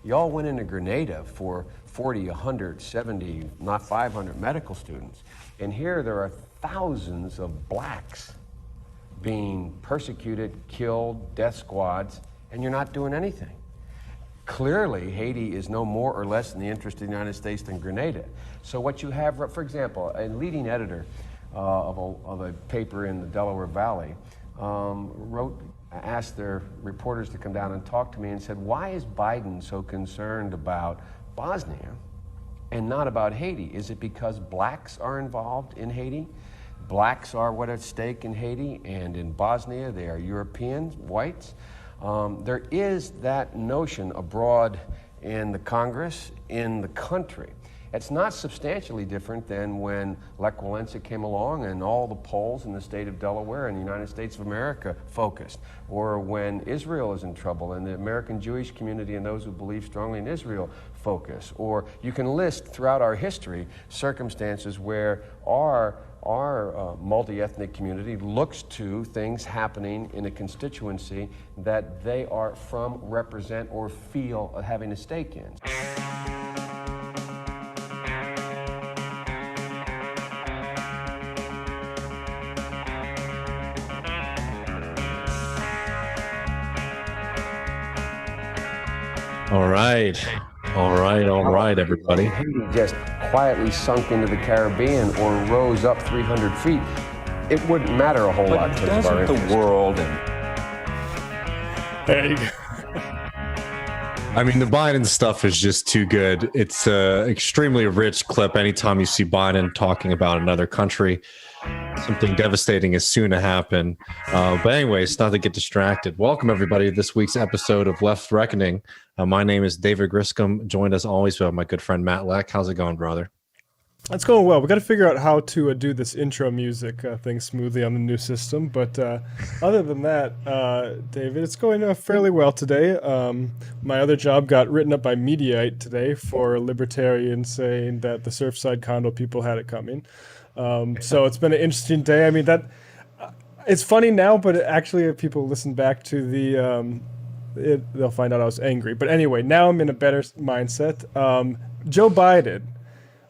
Y'all went into Grenada for 40, 100, 70, not 500 medical students. And here there are thousands of blacks being persecuted, killed, death squads, and you're not doing anything. Clearly, Haiti is no more or less in the interest of the United States than Grenada. So what you have, for example, a leading editor of a paper in the Delaware Valley asked their reporters to come down and talk to me and said, why is Biden so concerned about Bosnia and not about Haiti? Is it because blacks are involved in Haiti? Blacks are what at stake in Haiti, and in Bosnia they are Europeans, whites. There is that notion abroad in the Congress, in the country. It's not substantially different than when Lech Walesa came along and all the polls in the state of Delaware and the United States of America focused, or when Israel is in trouble and the American Jewish community and those who believe strongly in Israel focus. Or you can list throughout our history circumstances where our multi-ethnic community looks to things happening in a constituency that they are from, represent, or feel having a stake in. All right, everybody. Haiti just quietly sunk into the Caribbean or rose up 300 feet. It wouldn't matter a whole lot because of our interest. The world and Hey. I mean, the Biden stuff is just too good. It's an extremely rich clip. Anytime you see Biden talking about another country, something devastating is soon to happen. But anyways, not to get distracted. Welcome, everybody, to this week's episode of Left Reckoning. My name is David Griscom, joined as always by my good friend Matt Leck. How's it going, brother? It's going well. We got to figure out how to do this intro music thing smoothly on the new system. But other than that, David, it's going fairly well today. My other job got written up by Mediaite today for libertarians saying that the Surfside condo people had it coming. So it's been an interesting day. I mean, it's funny now, but actually, if people listen back to they'll find out I was angry. But anyway, now I'm in a better mindset. Joe Biden.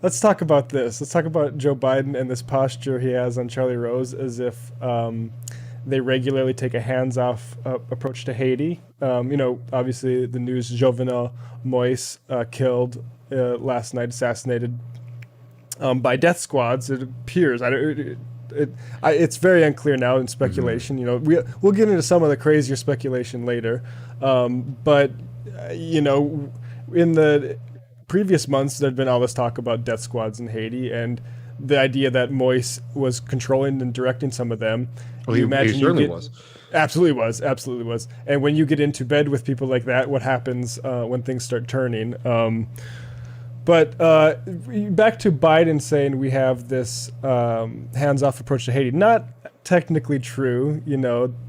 Let's talk about this. Let's talk about Joe Biden and this posture he has on Charlie Rose as if they regularly take a hands-off approach to Haiti. Obviously the news, Jovenel Moise killed last night, assassinated by death squads, it appears. It's very unclear now in speculation. Mm-hmm. We'll get into some of the crazier speculation later. But in the previous months, there'd been all this talk about death squads in Haiti and the idea that Moise was controlling and directing some of them. Well, he certainly was. Absolutely was. And when you get into bed with people like that, what happens when things start turning? But back to Biden saying we have this hands-off approach to Haiti. Not technically true.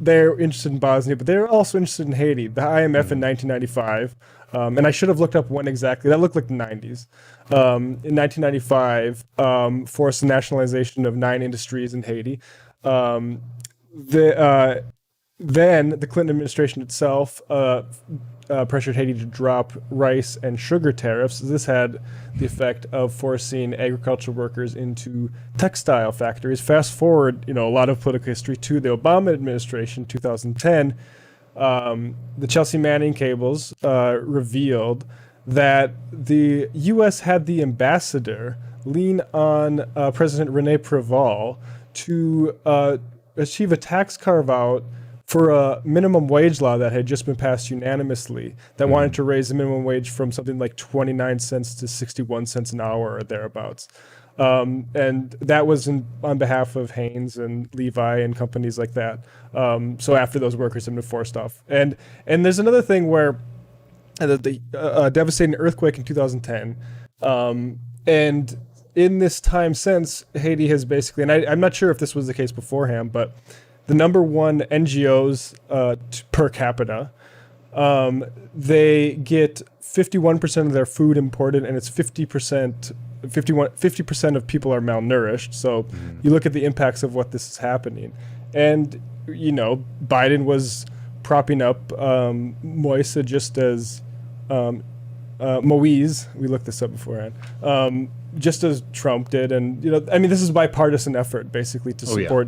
They're interested in Bosnia, but they're also interested in Haiti. The IMF in 1995, and I should have looked up when exactly. That looked like the 90s. In 1995, forced the nationalization of 9 industries in Haiti. Then the Clinton administration itself pressured Haiti to drop rice and sugar tariffs. This had the effect of forcing agricultural workers into textile factories. Fast forward, a lot of political history to the Obama administration, 2010. The Chelsea Manning cables revealed that the U.S. had the ambassador lean on President Rene Preval to achieve a tax carve-out for a minimum wage law that had just been passed unanimously that wanted to raise the minimum wage from something like 29 cents to 61 cents an hour or thereabouts. And that was on behalf of Haynes and Levi and companies like that. So after those workers had been forced off. And there's another thing where the devastating earthquake in 2010, and in this time since, Haiti has basically, and I'm not sure if this was the case beforehand, but the number one NGOs per capita, they get 51% of their food imported, and it's 50% of people are malnourished. So you look at the impacts of what this is happening. And, Biden was propping up Moise just as Moise, we looked this up beforehand, just as Trump did, and this is a bipartisan effort basically to support.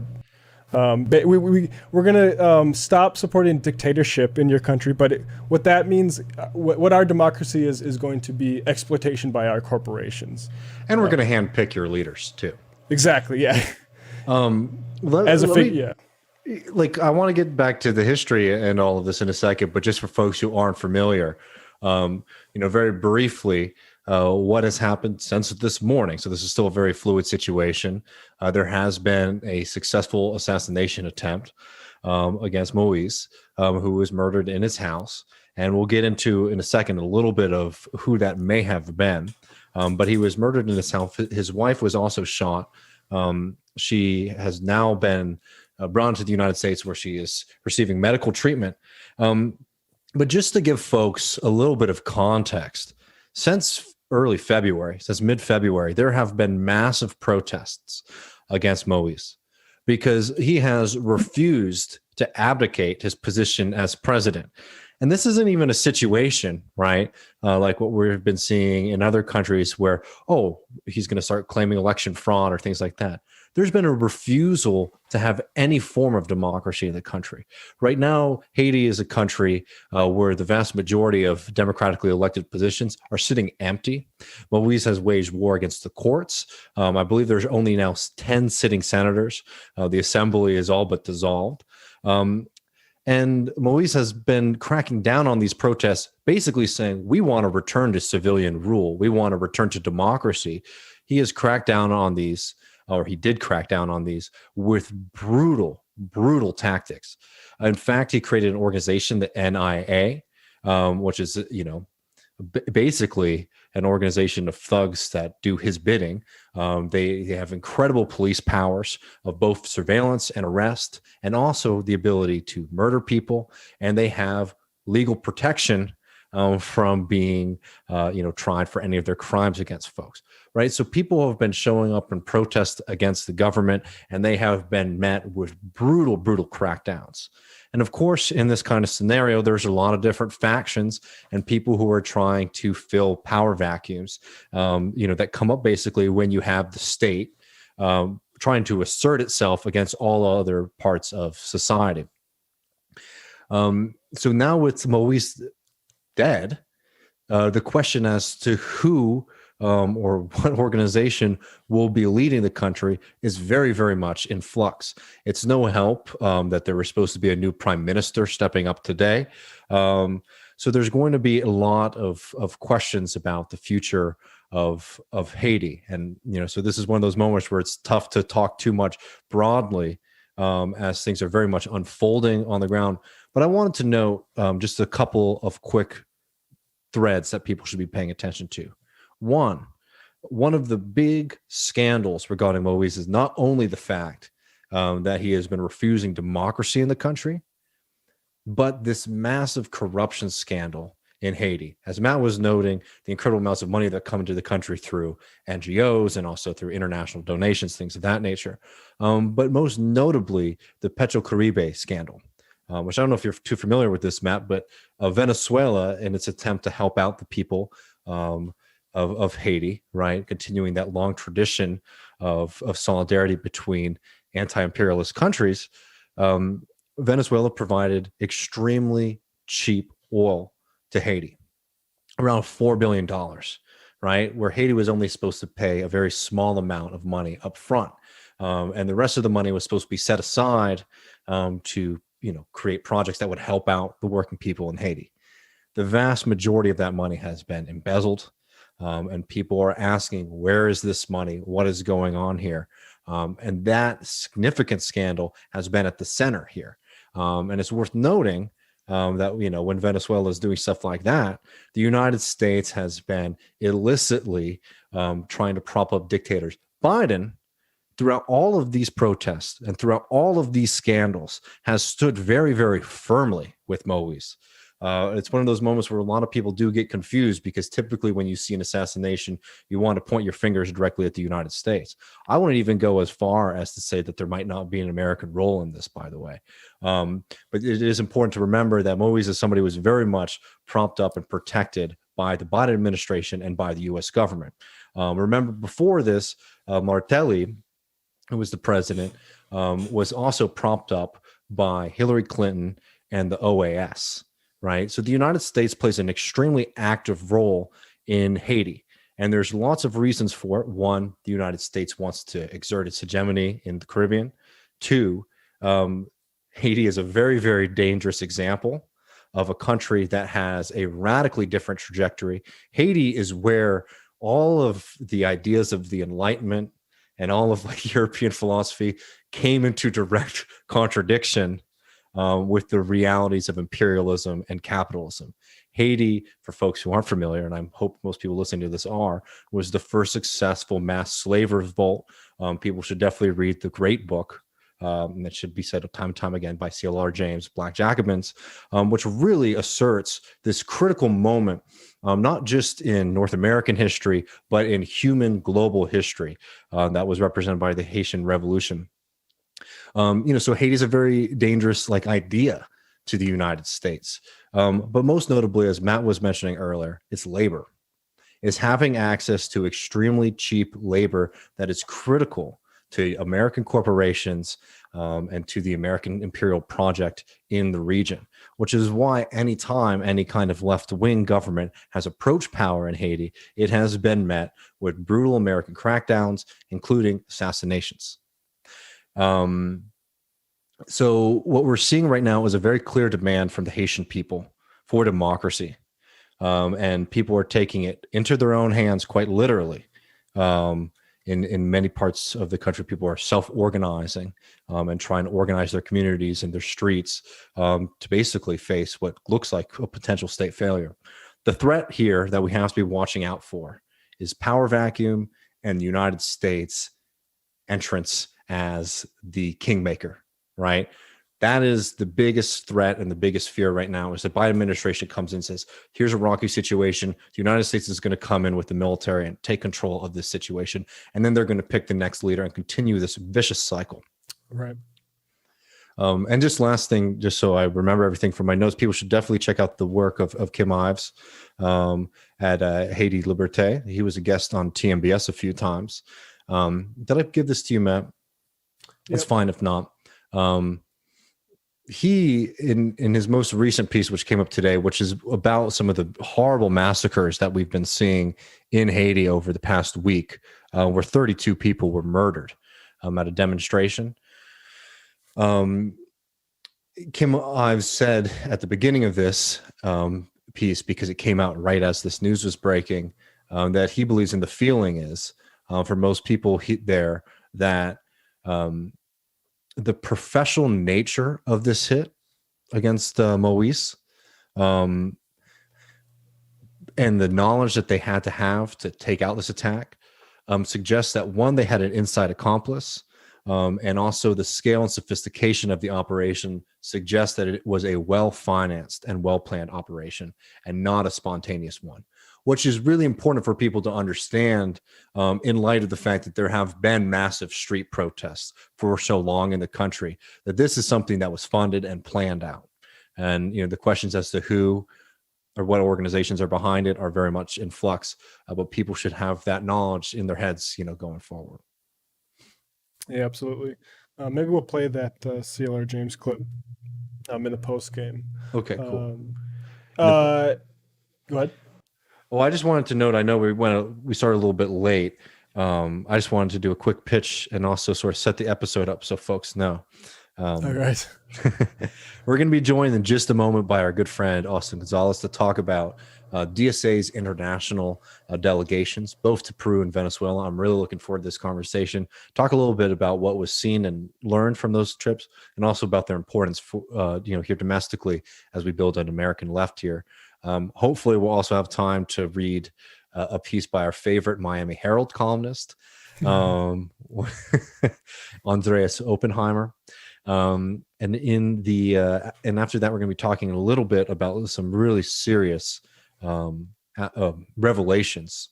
We're gonna stop supporting dictatorship in your country, but what that means, what our democracy is going to be exploitation by our corporations, and we're going to handpick your leaders too. Exactly. Yeah. Yeah. Like, I want to get back to the history and all of this in a second, but just for folks who aren't familiar, very briefly, what has happened since this morning. So this is still a very fluid situation. There has been a successful assassination attempt against Moise, who was murdered in his house. And we'll get into in a second a little bit of who that may have been. But he was murdered in his house. His wife was also shot. She has now been brought to the United States, where she is receiving medical treatment. But just to give folks a little bit of context, since mid-February, there have been massive protests against Moise because he has refused to abdicate his position as president. And this isn't even a situation, right? Like what we've been seeing in other countries where, he's going to start claiming election fraud or things like that. There's been a refusal to have any form of democracy in the country. Right now, Haiti is a country where the vast majority of democratically elected positions are sitting empty. Moise has waged war against the courts. I believe there's only now 10 sitting senators. The assembly is all but dissolved. And Moise has been cracking down on these protests, basically saying, we want to return to civilian rule. We want to return to democracy. He has cracked down on these, or he did crack down on these with brutal tactics. In fact, he created an organization, the NIA, which is, basically an organization of thugs that do his bidding. They have incredible police powers of both surveillance and arrest, and also the ability to murder people. And they have legal protection from being, tried for any of their crimes against folks, right? So people have been showing up in protest against the government, and they have been met with brutal crackdowns. And of course, in this kind of scenario, there's a lot of different factions and people who are trying to fill power vacuums, that come up basically when you have the state trying to assert itself against all other parts of society. So now with Moise dead, the question as to who or what organization will be leading the country is very much in flux. It's no help that there was supposed to be a new prime minister stepping up today. So there's going to be a lot of questions about the future of Haiti. And, so this is one of those moments where it's tough to talk too much broadly as things are very much unfolding on the ground. But I wanted to note just a couple of quick threads that people should be paying attention to. One of the big scandals regarding Moise is not only the fact that he has been refusing democracy in the country, but this massive corruption scandal in Haiti. As Matt was noting, the incredible amounts of money that come into the country through NGOs and also through international donations, things of that nature. But most notably, the Petrocaribe scandal, which I don't know if you're too familiar with this, Matt, but Venezuela, in its attempt to help out the people of Haiti, right? Continuing that long tradition of solidarity between anti-imperialist countries, Venezuela provided extremely cheap oil to Haiti, around $4 billion, right? Where Haiti was only supposed to pay a very small amount of money up front. And the rest of the money was supposed to be set aside to, create projects that would help out the working people in Haiti. The vast majority of that money has been embezzled. And people are asking, where is this money? What is going on here? And that significant scandal has been at the center here. And it's worth noting that, when Venezuela is doing stuff like that, the United States has been illicitly trying to prop up dictators. Biden, throughout all of these protests and throughout all of these scandals, has stood very firmly with Moise. It's one of those moments where a lot of people do get confused because typically when you see an assassination, you want to point your fingers directly at the United States. I wouldn't even go as far as to say that there might not be an American role in this, by the way. But it is important to remember that Moise is somebody who was very much propped up and protected by the Biden administration and by the U.S. government. Remember, before this, Martelli, who was the president, was also propped up by Hillary Clinton and the OAS, right? So the United States plays an extremely active role in Haiti. And there's lots of reasons for it. One, the United States wants to exert its hegemony in the Caribbean. Two, Haiti is a very, very dangerous example of a country that has a radically different trajectory. Haiti is where all of the ideas of the Enlightenment and all of like European philosophy came into direct contradiction with the realities of imperialism and capitalism. Haiti, for folks who aren't familiar, and I hope most people listening to this are, was the first successful mass slave revolt. People should definitely read the great book that should be said time and time again by C.L.R. James, Black Jacobins, which really asserts this critical moment, not just in North American history, but in human global history that was represented by the Haitian Revolution. So Haiti is a very dangerous idea to the United States. But most notably, as Matt was mentioning earlier, it's labor. It's having access to extremely cheap labor that is critical to American corporations and to the American imperial project in the region, which is why anytime any kind of left-wing government has approached power in Haiti, it has been met with brutal American crackdowns, including assassinations. So what we're seeing right now is a very clear demand from the Haitian people for democracy. And people are taking it into their own hands quite literally. In many parts of the country, people are self-organizing and trying to organize their communities and their streets to basically face what looks like a potential state failure. The threat here that we have to be watching out for is power vacuum and the United States entrance as the kingmaker, right? That is the biggest threat and the biggest fear right now is the Biden administration comes in and says, here's a rocky situation. The United States is going to come in with the military and take control of this situation. And then they're going to pick the next leader and continue this vicious cycle. Right. And just last thing, just so I remember everything from my notes, people should definitely check out the work of Kim Ives at Haiti Liberté. He was a guest on TMBS a few times. Did I give this to you, Matt? It's fine if not. He, in his most recent piece, which came up today, which is about some of the horrible massacres that we've been seeing in Haiti over the past week, where 32 people were murdered at a demonstration. Kim Ives said at the beginning of this piece, because it came out right as this news was breaking, that he believes in the feeling is, for most people there, that the professional nature of this hit against Moise and the knowledge that they had to have to take out this attack suggests that, one, they had an inside accomplice, and also the scale and sophistication of the operation suggests that it was a well-financed and well-planned operation and not a spontaneous one, which is really important for people to understand in light of the fact that there have been massive street protests for so long in the country, that this is something that was funded and planned out. And, the questions as to who or what organizations are behind it are very much in flux, but people should have that knowledge in their heads, going forward. Yeah, absolutely. Maybe we'll play that CLR James clip in the post game. Okay, cool. Go ahead. Well, I just wanted to note, I know we started a little bit late. I just wanted to do a quick pitch and also sort of set the episode up so folks know. All right. We're going to be joined in just a moment by our good friend, Austin Gonzalez, to talk about DSA's international delegations, both to Peru and Venezuela. I'm really looking forward to this conversation. Talk a little bit about what was seen and learned from those trips, and also about their importance for, here domestically as we build an American left here. Hopefully we'll also have time to read a piece by our favorite Miami Herald columnist, Andreas Oppenheimer. And after that, we're going to be talking a little bit about some really serious revelations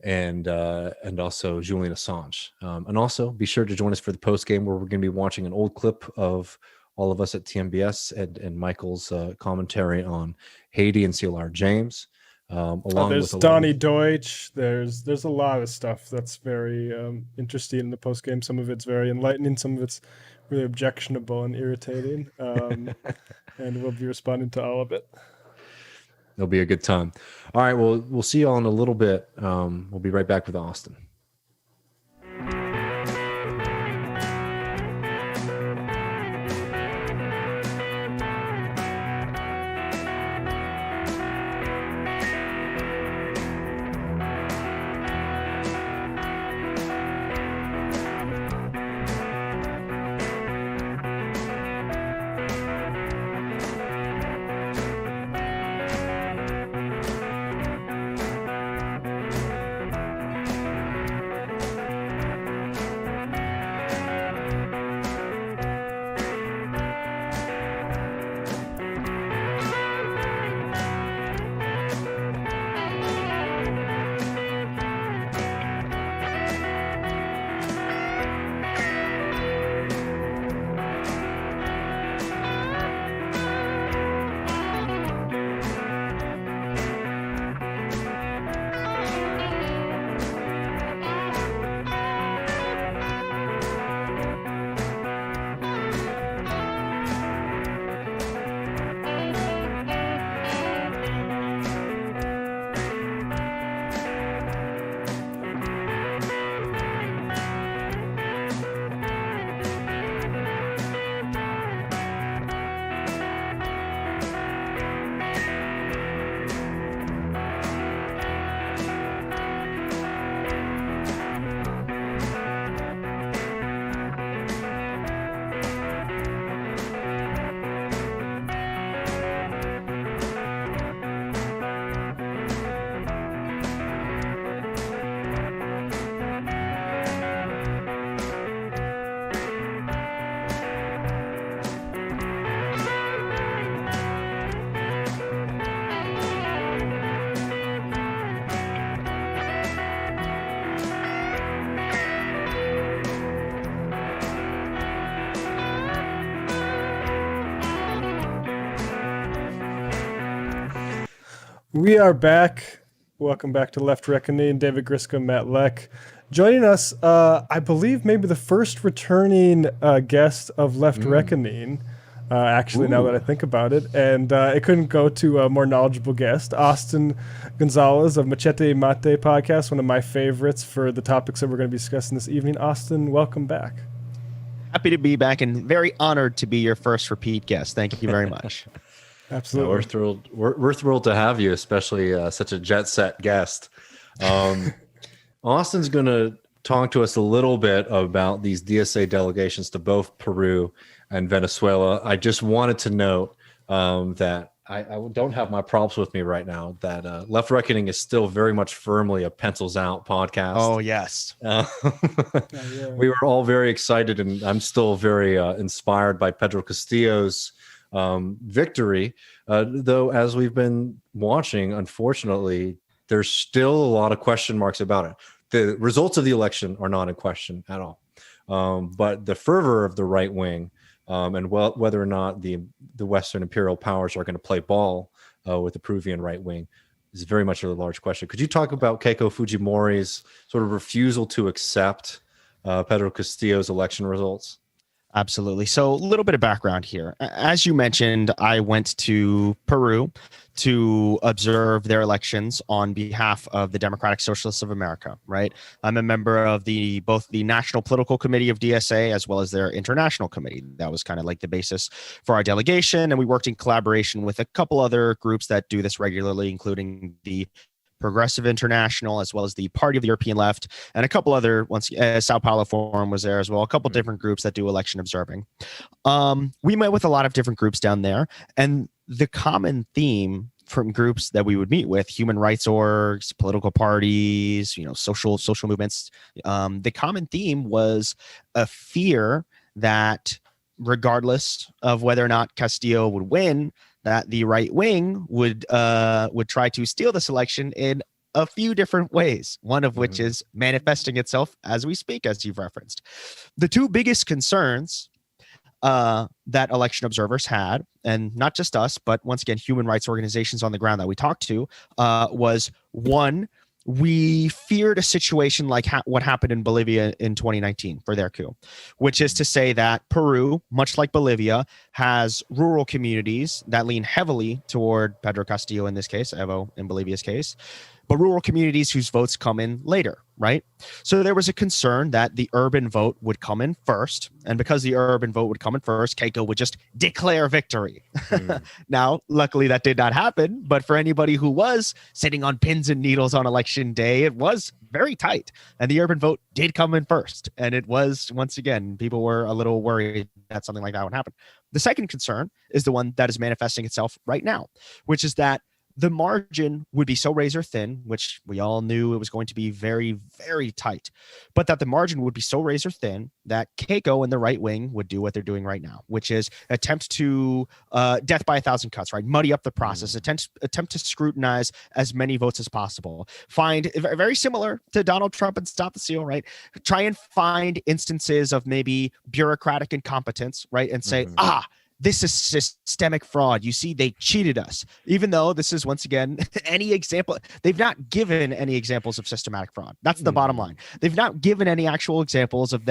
and also Julian Assange. And also be sure to join us for the post game, where we're going to be watching an old clip of all of us at TMBS and Michael's commentary on Haiti and CLR James. Along there's with Donnie Deutsch. There's a lot of stuff that's very interesting in the post game. Some of it's very enlightening. Some of it's really objectionable and irritating. And we'll be responding to all of it. It'll be a good time. All right. Well, we'll see you all in a little bit. We'll be right back with Austin. We are back. Welcome back to Left Reckoning. David Griscom, Matt Leck. Joining us, I believe maybe the first returning guest of Left Reckoning, actually, now that I think about it. And it couldn't go to a more knowledgeable guest, Austin Gonzalez of Machete y Mate podcast, one of my favorites for the topics that we're going to be discussing this evening. Austin, welcome back. Happy to be back and very honored to be your first repeat guest. Thank you very much. Absolutely. No, we're thrilled. We're thrilled to have you, especially such a jet set guest. Austin's going to talk to us a little bit about these DSA delegations to both Peru and Venezuela. I just wanted to note that I don't have my props with me right now, that Left Reckoning is still very much firmly a pencils out podcast. Oh, yes. We were all very excited, and I'm still very inspired by Pedro Castillo's victory, though as we've been watching, unfortunately, there's still a lot of question marks about it. The results of the election are not in question at all, but the fervor of the right wing and whether or not the Western imperial powers are going to play ball with the Peruvian right wing is very much a large question. Could you talk about Keiko Fujimori's sort of refusal to accept Pedro Castillo's election results? Absolutely. So a little bit of background here. As you mentioned, I went to Peru to observe their elections on behalf of the Democratic Socialists of America, right? I'm a member of both the National Political Committee of DSA as well as their international committee. That was kind of like the basis for our delegation. And we worked in collaboration with a couple other groups that do this regularly, including the Progressive International, as well as the Party of the European Left, and a couple other ones. Sao Paulo Forum was there as well. A couple different groups that do election observing. We met with a lot of different groups down there, and the common theme from groups that we would meet with, human rights orgs, political parties, social movements, the common theme was a fear that regardless of whether or not Castillo would win, that the right wing would try to steal this election in a few different ways, one of which is manifesting itself as we speak, as you've referenced. The two biggest concerns that election observers had, and not just us, but once again, human rights organizations on the ground that we talked to, was one, we feared a situation like what happened in Bolivia in 2019 for their coup, which is to say that Peru, much like Bolivia, has rural communities that lean heavily toward Pedro Castillo in this case, Evo in Bolivia's case, but rural communities whose votes come in later, right? So there was a concern that the urban vote would come in first. And because the urban vote would come in first, Keiko would just declare victory. Now, luckily that did not happen. But for anybody who was sitting on pins and needles on election day, it was very tight. And the urban vote did come in first. And it was, once again, people were a little worried that something like that would happen. The second concern is the one that is manifesting itself right now, which is that the margin would be so razor thin, which we all knew it was going to be very, very tight, but that the margin would be so razor thin that Keiko and the right wing would do what they're doing right now, which is attempt to death by 1,000 cuts, right? Muddy up the process, attempt to scrutinize as many votes as possible. Find very similar to Donald Trump and Stop the Steal, right? Try and find instances of maybe bureaucratic incompetence, right? And say, this is systemic fraud. You see, they cheated us. Even though this is, once again, any example, they've not given any examples of systematic fraud. That's the bottom line. They've not given any actual examples of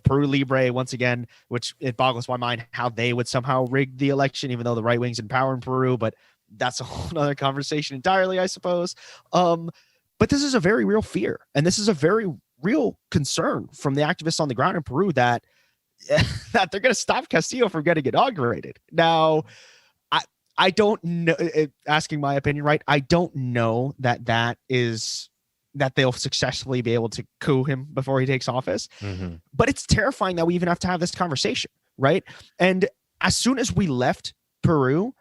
Peru Libre, once again, which it boggles my mind how they would somehow rig the election, even though the right wing's in power in Peru. But that's a whole other conversation entirely, I suppose. But this is a very real fear. And this is a very real concern from the activists on the ground in Peru that they're going to stop Castillo from getting inaugurated. Now, I don't know, asking my opinion, right? I don't know that they'll successfully be able to coup him before he takes office. But it's terrifying that we even have to have this conversation, right? And as soon as we left Peru,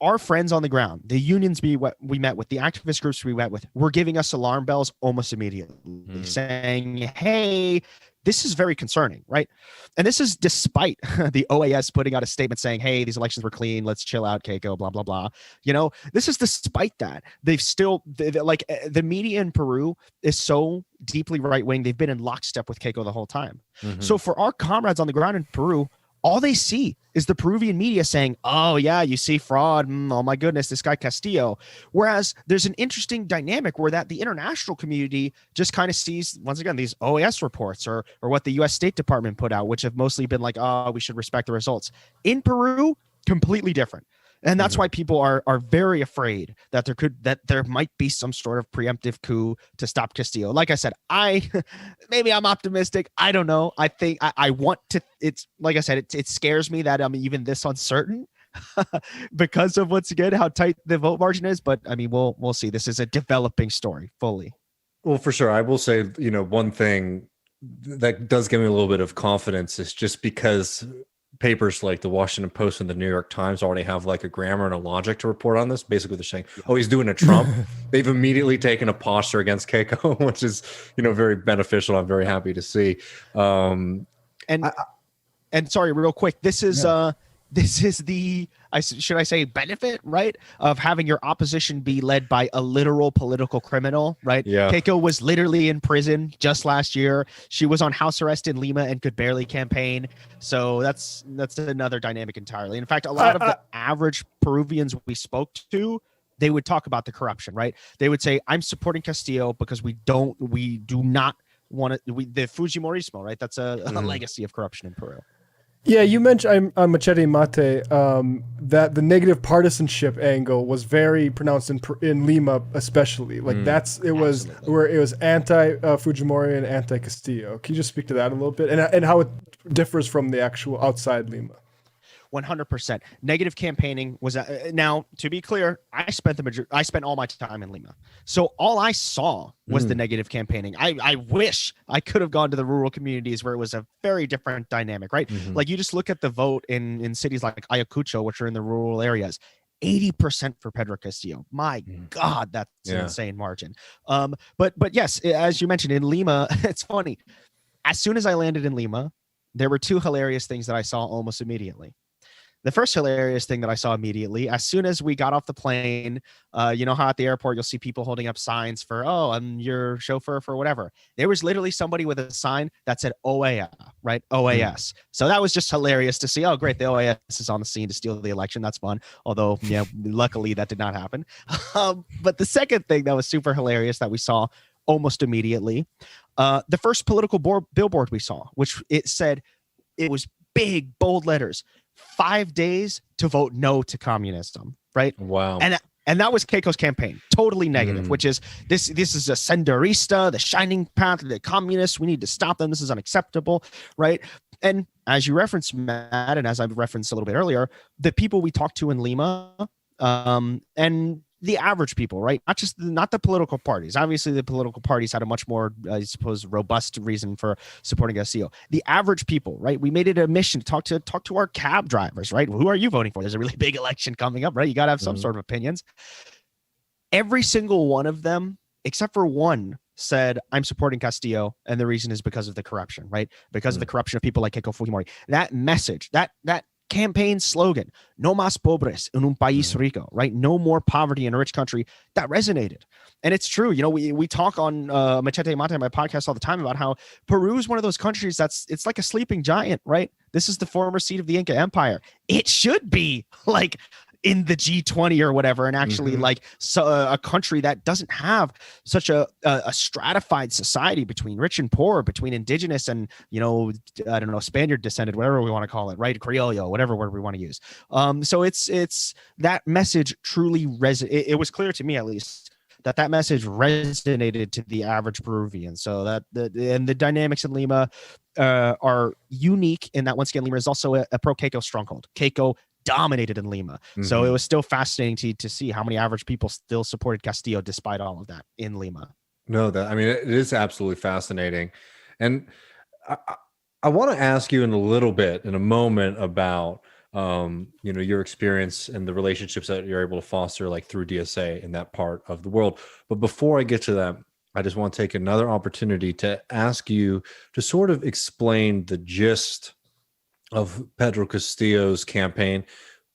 our friends on the ground, the unions we met with, the activist groups we met with, were giving us alarm bells almost immediately, saying, hey, this is very concerning, right? And this is despite the OAS putting out a statement saying, hey, these elections were clean, let's chill out, Keiko, blah, blah, blah. You know, this is despite that. They've still, like, the media in Peru is so deeply right-wing, they've been in lockstep with Keiko the whole time. So for our comrades on the ground in Peru, all they see is the Peruvian media saying, oh, yeah, you see fraud. Oh, my goodness, this guy Castillo. Whereas there's an interesting dynamic where that the international community just kind of sees, once again, these OAS reports or what the U.S. State Department put out, which have mostly been like, oh, we should respect the results. In Peru, completely different. And that's why people are very afraid that there might be some sort of preemptive coup to stop Castillo. Like I said, maybe I'm optimistic. I don't know. I think I want to. It's like I said, it scares me that I'm even this uncertain because of, once again, how tight the vote margin is. But I mean, we'll see. This is a developing story fully. Well, for sure, I will say, one thing that does give me a little bit of confidence is just because papers like the Washington Post and the New York Times already have like a grammar and a logic to report on this. Basically, they're saying, oh, he's doing a Trump. They've immediately taken a posture against Keiko, which is, very beneficial. I'm very happy to see. And sorry, real quick, this is the, should I say, benefit, right, of having your opposition be led by a literal political criminal, right? Yeah. Keiko was literally in prison just last year. She was on house arrest in Lima and could barely campaign. So that's another dynamic entirely. In fact, a lot of the average Peruvians we spoke to, they would talk about the corruption, right? They would say, I'm supporting Castillo because we do not want to, the Fujimorismo, right? That's a legacy of corruption in Peru. Yeah, you mentioned on Machete y Mate that the negative partisanship angle was very pronounced in Lima, especially. Like it was where it was anti Fujimori and anti Castillo. Can you just speak to that a little bit and how it differs from the actual outside Lima? 100%. Negative campaigning was now, to be clear, I spent all my time in Lima, so all I saw was the negative campaigning. I wish I could have gone to the rural communities where it was a very different dynamic, right? Like, you just look at the vote in cities like Ayacucho, which are in the rural areas. 80% for Pedro Castillo. My God, that's an insane margin. But yes, as you mentioned, in Lima, it's funny. As soon as I landed in Lima, there were two hilarious things that I saw almost immediately. The first hilarious thing that I saw immediately, as soon as we got off the plane, you know how at the airport you'll see people holding up signs for, oh, I'm your chauffeur for whatever. There was literally somebody with a sign that said OAS, right? OAS. So that was just hilarious to see. Oh, great. The OAS is on the scene to steal the election. That's fun. Although, yeah, luckily that did not happen. But the second thing that was super hilarious that we saw almost immediately, the first political billboard we saw, which it said, it was big, bold letters, 5 days to vote no to communism, right? Wow. And that was Keiko's campaign, totally negative, which is this is a senderista, the shining path of the communists. We need to stop them. This is unacceptable, right? And as you referenced, Matt, and as I referenced a little bit earlier, the people we talked to in Lima, and the average people, right? Not the political parties. Obviously, the political parties had a much more, I suppose, robust reason for supporting Castillo. The average people, right? We made it a mission to talk to our cab drivers, right? Who are you voting for? There's a really big election coming up, right? You got to have some sort of opinions. Every single one of them, except for one, said, I'm supporting Castillo, and the reason is because of the corruption, right? Because of the corruption of people like Keiko Fujimori. That message, that campaign slogan, no más pobres en un país rico, right? No more poverty in a rich country, that resonated. And it's true. You know, we talk on Machete y Mate, my podcast, all the time about how Peru is one of those countries it's like a sleeping giant, right? This is the former seat of the Inca Empire. It should be like in the G20 or whatever, and actually a country that doesn't have such a stratified society between rich and poor, between indigenous and, you know, I don't know, Spaniard descended, whatever we want to call it, right? Criollo, whatever word we want to use. So it's that message truly it was clear to me, at least, that message resonated to the average Peruvian. So that the dynamics in Lima are unique in that, once again, Lima is also a pro-Keiko stronghold. Keiko dominated in Lima. So it was still fascinating to see how many average people still supported Castillo despite all of that in Lima. No, it is absolutely fascinating. And I want to ask you in a moment about, you know, your experience and the relationships that you're able to foster, like through DSA in that part of the world. But before I get to that, I just want to take another opportunity to ask you to sort of explain the gist of Pedro Castillo's campaign,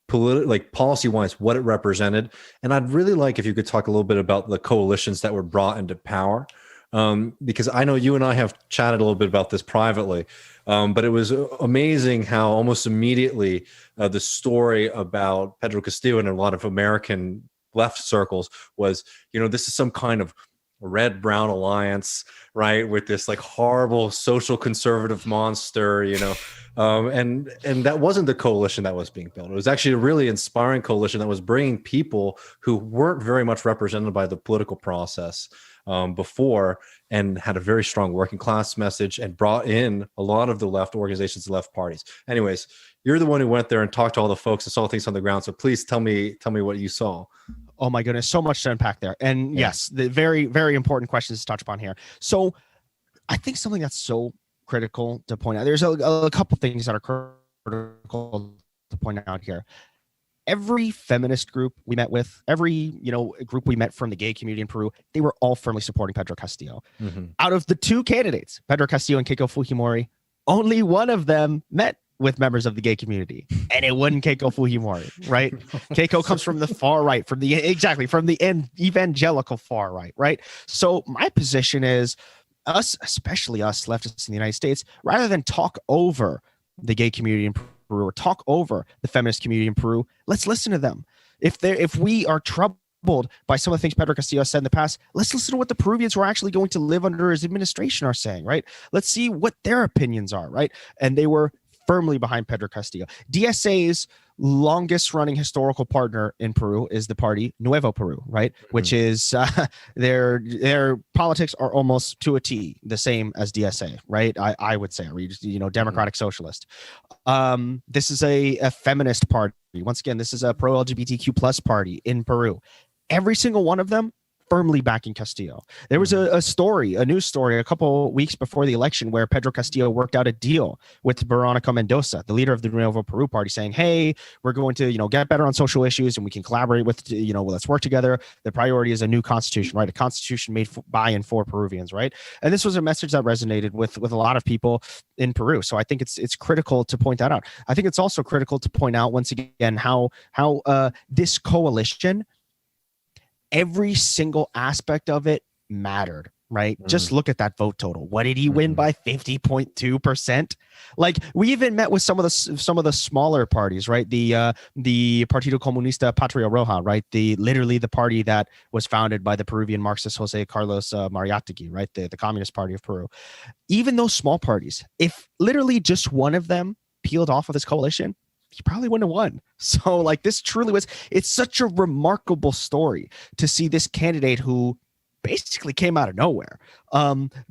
policy-wise, what it represented. And I'd really like if you could talk a little bit about the coalitions that were brought into power, because I know you and I have chatted a little bit about this privately, but it was amazing how almost immediately the story about Pedro Castillo in a lot of American left circles was, you know, this is some kind of red-brown alliance, right, with this like horrible social conservative monster, you know. And that wasn't the coalition that was being built. It was actually a really inspiring coalition that was bringing people who weren't very much represented by the political process before, and had a very strong working class message, and brought in a lot of the left organizations and left parties. Anyways, you're the one who went there and talked to all the folks and saw things on the ground. So please tell me what you saw. Oh my goodness, so much to unpack there. And yes, the very, very important questions to touch upon here. So I think something that's so critical to point out, there's a couple things that are critical to point out here. Every feminist group we met with, every, you know, group we met from the gay community in Peru, they were all firmly supporting Pedro Castillo. Out of the two candidates, Pedro Castillo and Keiko Fujimori, only one of them met with members of the gay community, and it wasn't Keiko Fujimori, right? Keiko comes from the far right, from the evangelical far right, right? So my position is, us, especially us leftists in the United States, rather than talk over the gay community in Peru or talk over the feminist community in Peru, let's listen to them. If we are troubled by some of the things Pedro Castillo said in the past, let's listen to what the Peruvians who are actually going to live under his administration are saying, right? Let's see what their opinions are, right? And they were firmly behind Pedro Castillo. DSA's longest running historical partner in Peru is the party Nuevo Peru, right? Which is their politics are almost to a T the same as DSA, right? I would say, you know, democratic socialist. This is a feminist party. Once again, this is a pro LGBTQ plus party in Peru. Every single one of them firmly backing Castillo. There was a news story a couple weeks before the election where Pedro Castillo worked out a deal with Veronica Mendoza, the leader of the Nuevo Peru party, saying, hey, we're going to, get better on social issues and we can collaborate with, let's work together. The priority is a new constitution, right? A constitution made by and for Peruvians, right? And this was a message that resonated with a lot of people in Peru. So I think it's critical to point that out. I think it's also critical to point out once again how this coalition, every single aspect of it mattered, right? Just look at that vote total. What did he win by? 50.2%. Like, we even met with some of the smaller parties, right? The Partido Comunista Patria Roja, right? Literally the party that was founded by the Peruvian Marxist Jose Carlos Mariátegui, right? The Communist Party of Peru. Even those small parties, if literally just one of them peeled off of this coalition, he probably wouldn't have won. So like, this truly it's such a remarkable story to see this candidate who basically came out of nowhere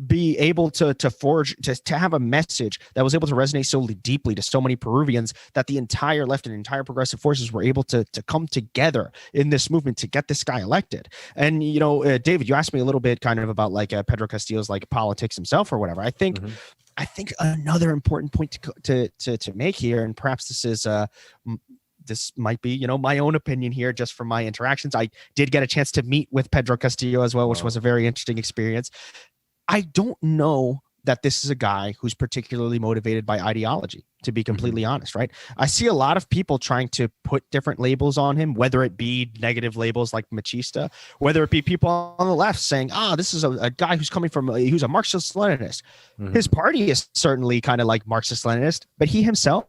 be able to forge, to have a message that was able to resonate so deeply to so many Peruvians that the entire left and entire progressive forces were able to come together in this movement to get this guy elected. And, David, you asked me a little bit kind of about like Pedro Castillo's like politics himself or whatever. I think another important point to make here, and perhaps this might be, my own opinion here, just from my interactions. I did get a chance to meet with Pedro Castillo as well, which was a very interesting experience. I don't know that this is a guy who's particularly motivated by ideology, to be completely honest, right? I see a lot of people trying to put different labels on him, whether it be negative labels like machista, whether it be people on the left saying, this is a guy who's coming from, who's a Marxist-Leninist. His party is certainly kind of like Marxist-Leninist, but he himself,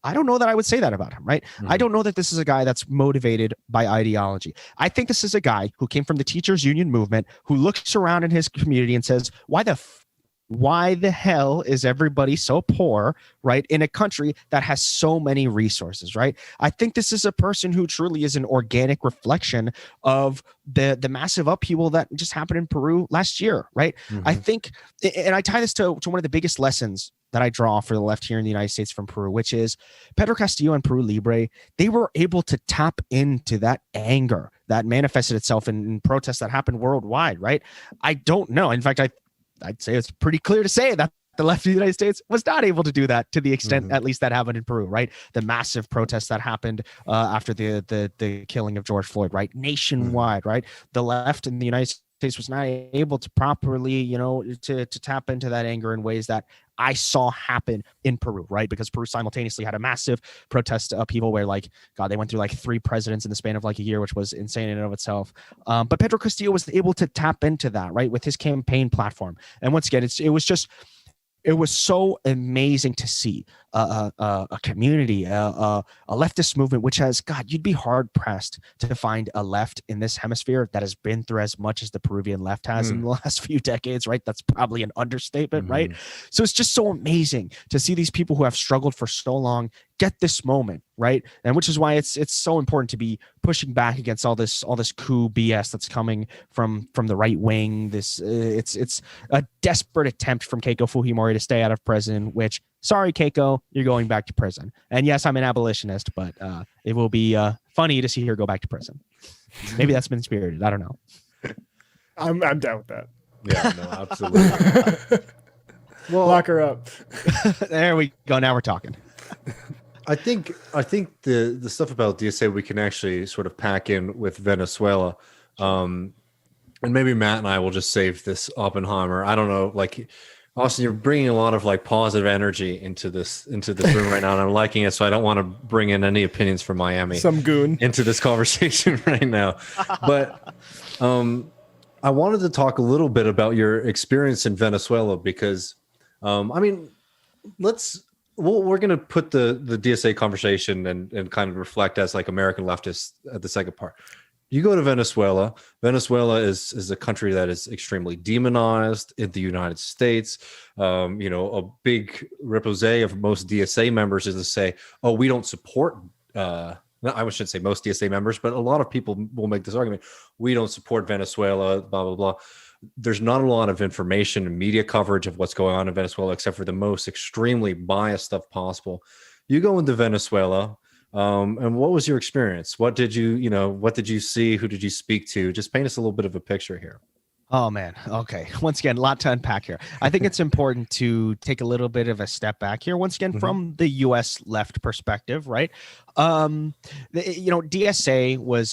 I don't know that I would say that about him, right? I don't know that this is a guy that's motivated by ideology. I think this is a guy who came from the teachers union movement, who looks around in his community and says, why the hell is everybody so poor, right, in a country that has so many resources, right? I think this is a person who truly is an organic reflection of the massive upheaval that just happened in Peru last year, right? I think, and I tie this to one of the biggest lessons that I draw for the left here in the United States from Peru, which is Pedro Castillo and Peru Libre. They were able to tap into that anger that manifested itself in protests that happened worldwide, right? I don't know. In fact, I'd say it's pretty clear to say that the left of the United States was not able to do that to the extent, at least, that happened in Peru, right? The massive protests that happened after the killing of George Floyd, right? Nationwide, right? The left in the United States was not able to properly, to tap into that anger in ways that I saw happen in Peru, right? Because Peru simultaneously had a massive protest upheaval where, they went through 3 presidents in the span of a year, which was insane in and of itself. But Pedro Castillo was able to tap into that, right, with his campaign platform. And once again, it was so amazing to see a community, a leftist movement, which has, you'd be hard pressed to find a left in this hemisphere that has been through as much as the Peruvian left has in the last few decades, right? That's probably an understatement, right? So it's just so amazing to see these people who have struggled for so long get this moment, right? And which is why it's so important to be pushing back against all this coup BS that's coming from the right wing. It's a desperate attempt from Keiko Fujimori to stay out of prison, which, sorry, Keiko, you're going back to prison. And yes, I'm an abolitionist, but it will be funny to see her go back to prison. Maybe that's been spirited. I don't know. I'm down with that. Yeah, no, absolutely. Well, lock her up. There we go. Now we're talking. I think the stuff about DSA we can actually sort of pack in with Venezuela, and maybe Matt and I will just save this Oppenheimer. I don't know, Austin, you're bringing a lot of positive energy into this room right now, and I'm liking it. So I don't want to bring in any opinions from Miami, some goon, into this conversation right now. But I wanted to talk a little bit about your experience in Venezuela because, we're going to put the DSA conversation and kind of reflect as American leftists at the second part. You go to Venezuela. Venezuela is a country that is extremely demonized in the United States. A big repose of most DSA members is to say, oh, we don't support, I shouldn't say most DSA members, but a lot of people will make this argument. We don't support Venezuela, blah, blah, blah. There's not a lot of information and media coverage of what's going on in Venezuela, except for the most extremely biased stuff possible. You go into Venezuela, And what was your experience? What did you see? Who did you speak to? Just paint us a little bit of a picture here. Oh man. Okay. Once again, a lot to unpack here. I think it's important to take a little bit of a step back here. Once again, from the U.S. left perspective, right? DSA was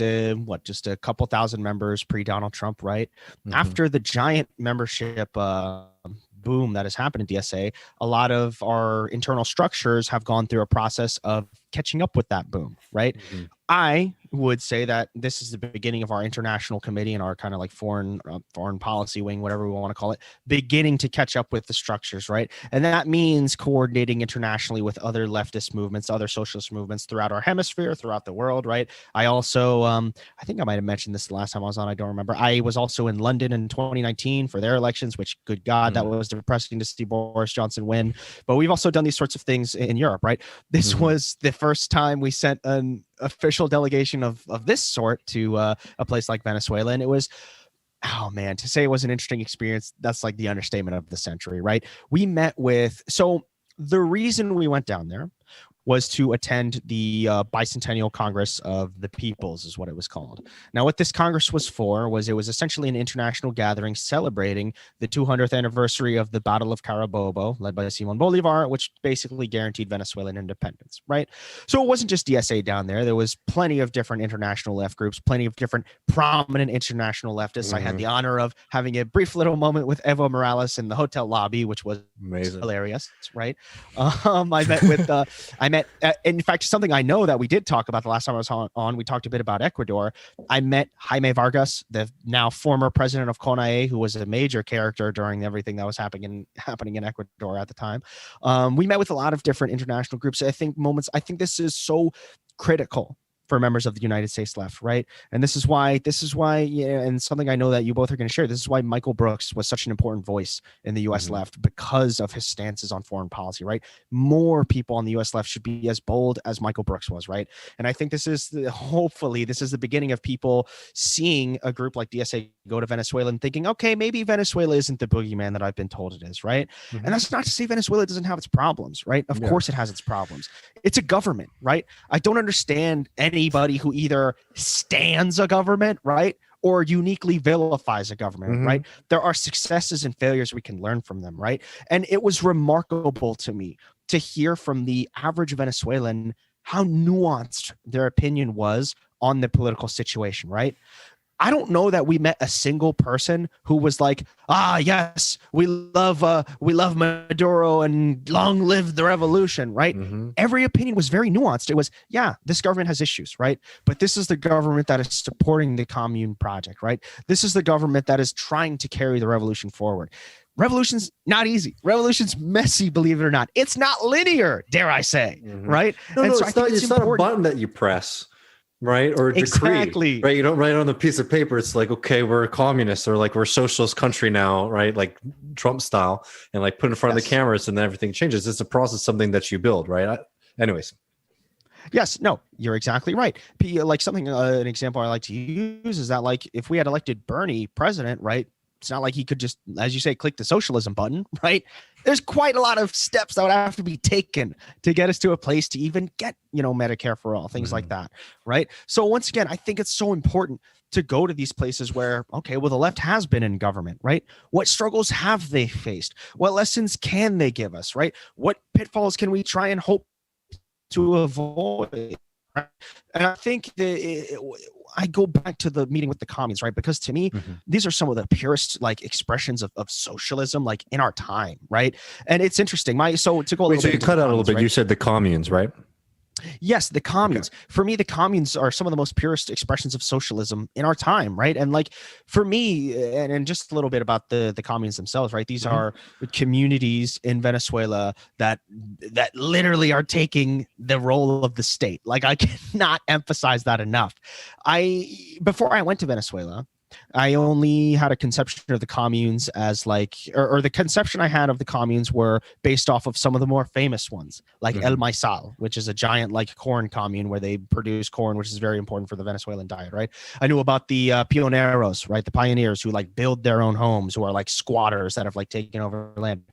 just a couple thousand members pre Donald Trump, right? After the giant membership boom that has happened in DSA, a lot of our internal structures have gone through a process of catching up with that boom, right? I would say that this is the beginning of our international committee and our kind of like foreign policy wing, whatever we want to call it, beginning to catch up with the structures, right? And that means coordinating internationally with other leftist movements, other socialist movements throughout our hemisphere, throughout the world, right? I also, I think I might have mentioned this the last time I was on, I don't remember. I was also in London in 2019 for their elections, which, good God, that was depressing to see Boris Johnson win. But we've also done these sorts of things in Europe, right? This was the first time we sent an official delegation of this sort to a place like Venezuela, and it was, oh man, to say it was an interesting experience, that's like the understatement of the century, right? We met with, so the reason we went down there was to attend the Bicentennial Congress of the Peoples, is what it was called. Now, what this Congress was for was it was essentially an international gathering celebrating the 200th anniversary of the Battle of Carabobo, led by Simon Bolivar, which basically guaranteed Venezuelan independence, right? So it wasn't just DSA down there. There was plenty of different international left groups, plenty of different prominent international leftists. I had the honor of having a brief little moment with Evo Morales in the hotel lobby, which was amazing, hilarious, right? I met with in fact, something I know that we did talk about the last time I was on, we talked a bit about Ecuador. I met Jaime Vargas, the now former president of CONAE, who was a major character during everything that was happening in Ecuador at the time. We met with a lot of different international groups. I think this is so critical for members of the United States left, right? And this is why, and something I know that you both are going to share, this is why Michael Brooks was such an important voice in the U.S. left, because of his stances on foreign policy, right? More people on the U.S. left should be as bold as Michael Brooks was, right? And I think hopefully this is the beginning of people seeing a group like DSA go to Venezuela and thinking, okay, maybe Venezuela isn't the boogeyman that I've been told it is, right? And that's not to say Venezuela doesn't have its problems, right? Of course it has its problems. It's a government, right? I don't understand anybody who either stands a government, right, or uniquely vilifies a government, right? There are successes and failures we can learn from them, right? And it was remarkable to me to hear from the average Venezuelan how nuanced their opinion was on the political situation, right? I don't know that we met a single person who was like, yes, we love Maduro and long live the revolution, right? Every opinion was very nuanced. It was, yeah, this government has issues, right? But this is the government that is supporting the commune project, right? This is the government that is trying to carry the revolution forward. Revolution's not easy. Revolution's messy, believe it or not. It's not linear, dare I say, right? No, it's not a button that you press. Right? Or a decree, right? You don't write on the piece of paper. It's like, okay, we're a communist, or like we're a socialist country now, right? Like Trump style, and like put in front of the cameras and then everything changes. It's a process, something that you build, right? Anyways. Yes, no, you're exactly right. Like something, an example I like to use is that like if we had elected Bernie president, right? It's not like he could just, as you say, click the socialism button, right? There's quite a lot of steps that would have to be taken to get us to a place to even get, Medicare for all, things like that, right? So once again, I think it's so important to go to these places where, okay, well, the left has been in government, right? What struggles have they faced? What lessons can they give us, right? What pitfalls can we try and hope to avoid? Right? And I think I go back to the meeting with the communes, right? Because to me, these are some of the purest like expressions of socialism, like in our time, right? And it's interesting. So you cut out a little bit. Right? You said the communes, right? Yes, the communes. Okay. For me, the communes are some of the most purest expressions of socialism in our time, right? And like for me, and just a little bit about the communes themselves, right? These are communities in Venezuela that literally are taking the role of the state. Like I cannot emphasize that enough. Before I went to Venezuela, I only had a conception of the communes as like, or the conception I had of the communes were based off of some of the more famous ones, like El Maizal, which is a giant like corn commune where they produce corn, which is very important for the Venezuelan diet, right? I knew about the pioneros, right? The pioneers who like build their own homes, who are like squatters that have like taken over land.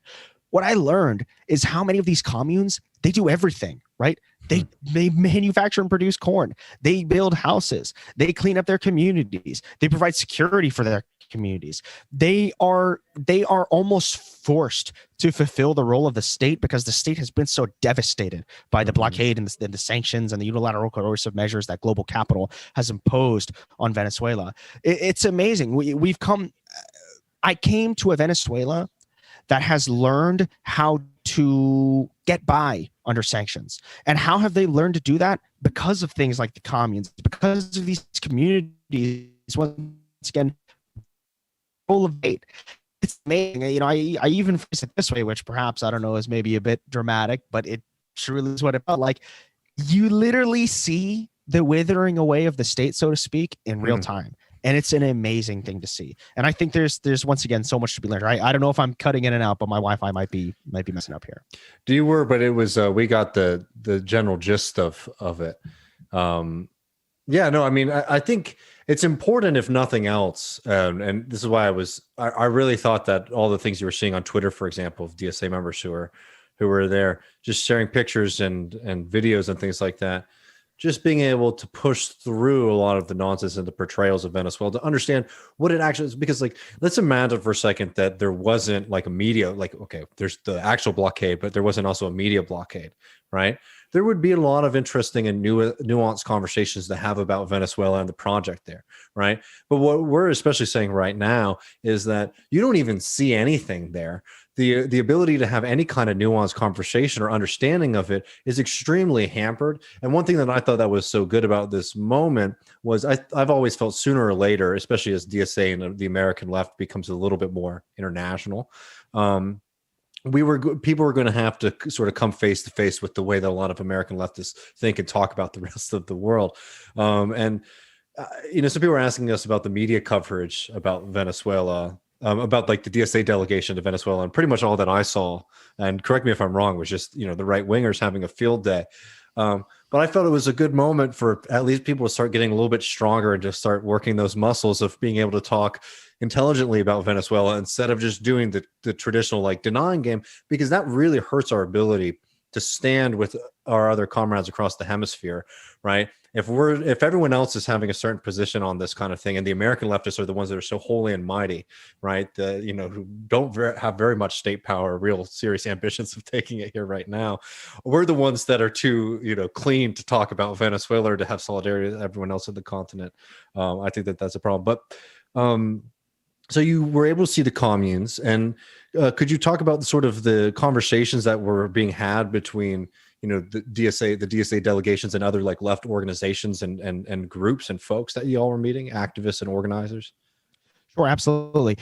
What I learned is how many of these communes, they do everything, right? They manufacture and produce corn. They build houses. They clean up their communities. They provide security for their communities. They are almost forced to fulfill the role of the state because the state has been so devastated by the blockade and the sanctions and the unilateral coercive measures that global capital has imposed on Venezuela. It's amazing. We've come. I came to a Venezuela that has learned how to get by under sanctions. And how have they learned to do that? Because of things like the communes, because of these communities, once again, full of hate. It's amazing. You know, I even phrase it this way, which perhaps, I don't know, is maybe a bit dramatic, but it truly is what it felt like. You literally see the withering away of the state, so to speak, in real time. And it's an amazing thing to see. And I think there's once again so much to be learned. I don't know if I'm cutting in and out, but my Wi-Fi might be messing up here. You were, but it was we got the general gist of it. Yeah, no, I mean, I think it's important, if nothing else, and this is why I really thought that all the things you were seeing on Twitter, for example, of DSA members who were there, just sharing pictures and videos and things like that, just being able to push through a lot of the nonsense and the portrayals of Venezuela to understand what it actually is. Because, like, let's imagine for a second that there wasn't like a media, like, okay, there's the actual blockade, but there wasn't also a media blockade, right? There would be a lot of interesting and nuanced conversations to have about Venezuela and the project there, right? But what we're especially saying right now is that you don't even see anything there. The ability to have any kind of nuanced conversation or understanding of it is extremely hampered. And one thing that I thought that was so good about this moment was I've always felt sooner or later, especially as DSA and the American left becomes a little bit more international, people were going to have to sort of come face to face with the way that a lot of American leftists think and talk about the rest of the world. You know, some people were asking us about the media coverage about Venezuela, about like the DSA delegation to Venezuela, and pretty much all that I saw, and correct me if I'm wrong, was just, you know, the right wingers having a field day. But I felt it was a good moment for at least people to start getting a little bit stronger and just start working those muscles of being able to talk intelligently about Venezuela instead of just doing the traditional like denying game, because that really hurts our ability to stand with our other comrades across the hemisphere, right? If everyone else is having a certain position on this kind of thing, and the American leftists are the ones that are so holy and mighty, right? You know, who don't have very much state power, real serious ambitions of taking it here right now. We're the ones that are too, you know, clean to talk about Venezuela or to have solidarity with everyone else on the continent. I think that's a problem. But so you were able to see the communes, and could you talk about the conversations that were being had between, you know, the DSA delegations and other like left organizations and groups and folks that you all were meeting, activists and organizers? Sure, absolutely.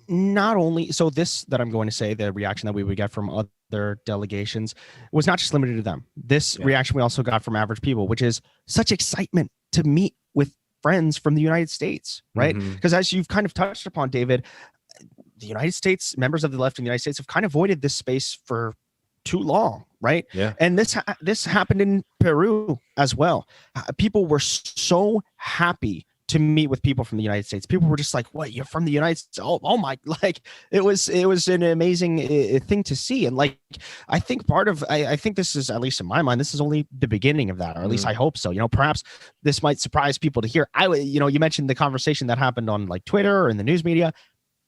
Not only so, this that I'm going to say, the reaction that we would get from other delegations was not just limited to them. This reaction we also got from average people, which is such excitement to meet with friends from the United States, right? Because as you've kind of touched upon, David, the United States, members of the left in the United States have kind of avoided this space for too long, right? Yeah. And this happened in Peru as well. People were so happy to meet with people from the United States. People were just like, "What? You're from the United States? Oh my!" Like it was an amazing thing to see. And like, I think I think this is, at least in my mind, this is only the beginning of that, or at least I hope so. You know, perhaps this might surprise people to hear. You know, you mentioned the conversation that happened on like Twitter or in the news media.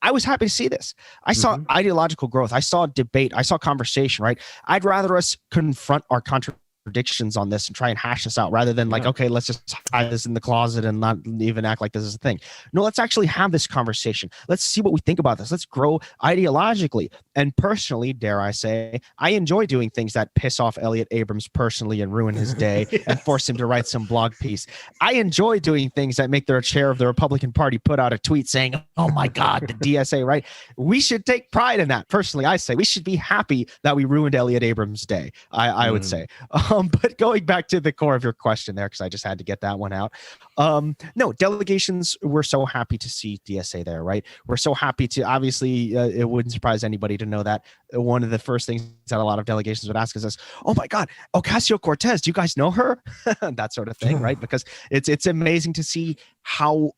I was happy to see this. I saw ideological growth. I saw debate. I saw conversation, right? I'd rather us confront our contradictions on this and try and hash this out rather than like, okay, let's just hide this in the closet and not even act like this is a thing. No, let's actually have this conversation. Let's see what we think about this. Let's grow ideologically. And personally, dare I say, I enjoy doing things that piss off Elliot Abrams personally and ruin his day and force him to write some blog piece. I enjoy doing things that make the chair of the Republican Party put out a tweet saying, "Oh my God, the DSA," right? We should take pride in that. Personally, I say we should be happy that we ruined Elliot Abrams' day. I would say. But going back to the core of your question there, because I just had to get that one out. No, delegations, we're so happy to see DSA there, right? We're so happy to, obviously, it wouldn't surprise anybody to know that one of the first things that a lot of delegations would ask is, "Oh my God, Ocasio-Cortez, do you guys know her?" That sort of thing, right? Because it's amazing to see how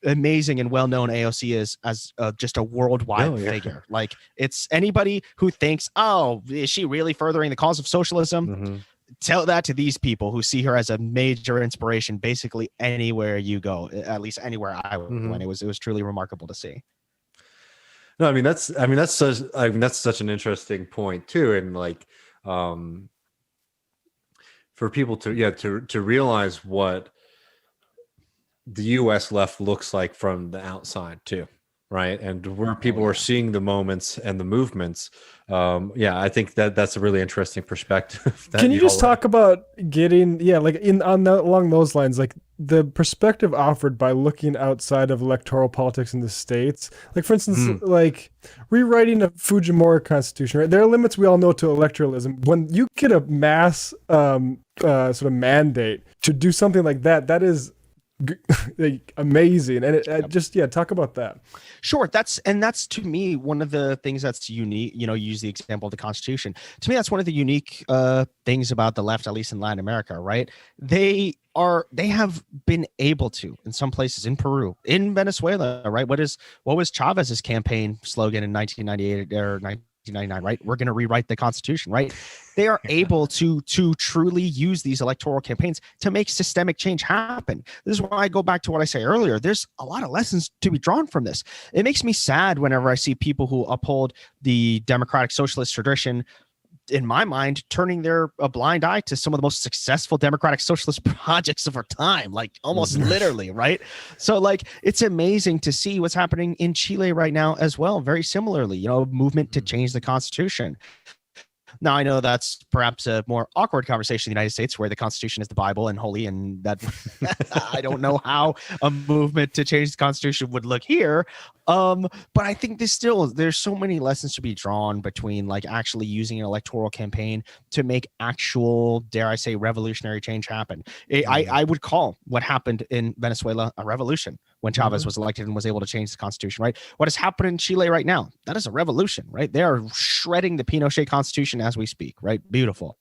amazing and well-known AOC is as just a worldwide figure. Like, it's anybody who thinks, oh, is she really furthering the cause of socialism? Tell that to these people who see her as a major inspiration basically anywhere you go, at least anywhere I went. It was truly remarkable to see. No, I mean that's such an interesting point too, and like for people to realize what the U.S. left looks like from the outside too, right? And where people are seeing the moments and the movements. I think that's a really interesting perspective. Can you just talk about getting along those lines, like the perspective offered by looking outside of electoral politics in the states? Like, for instance, like rewriting a Fujimori constitution, right? There are limits we all know to electoralism. When you get a mass sort of mandate to do something like that, that is like amazing. And talk about that. Sure. That's to me one of the things that's unique. You use the example of the Constitution. To me, that's one of the unique things about the left, at least in Latin America, right? They have been able to, in some places, in Peru, in Venezuela, right? What was Chavez's campaign slogan in 1998 or 1999, right? We're going to rewrite the Constitution, right? They are able to truly use these electoral campaigns to make systemic change happen. This is why I go back to what I say earlier. There's a lot of lessons to be drawn from this. It makes me sad whenever I see people who uphold the democratic socialist tradition, in my mind, turning a blind eye to some of the most successful democratic socialist projects of our time, like almost literally, right? So like, it's amazing to see what's happening in Chile right now as well. Very similarly, movement to change the Constitution. Now, I know that's perhaps a more awkward conversation in the United States, where the Constitution is the Bible and holy, and that I don't know how a movement to change the Constitution would look here. But I think there's so many lessons to be drawn between like actually using an electoral campaign to make actual, dare I say, revolutionary change happen. I would call what happened in Venezuela a revolution when Chavez was elected and was able to change the Constitution, right? What has happened in Chile right now, that is a revolution, right? They are shredding the Pinochet Constitution as we speak, right? Beautiful.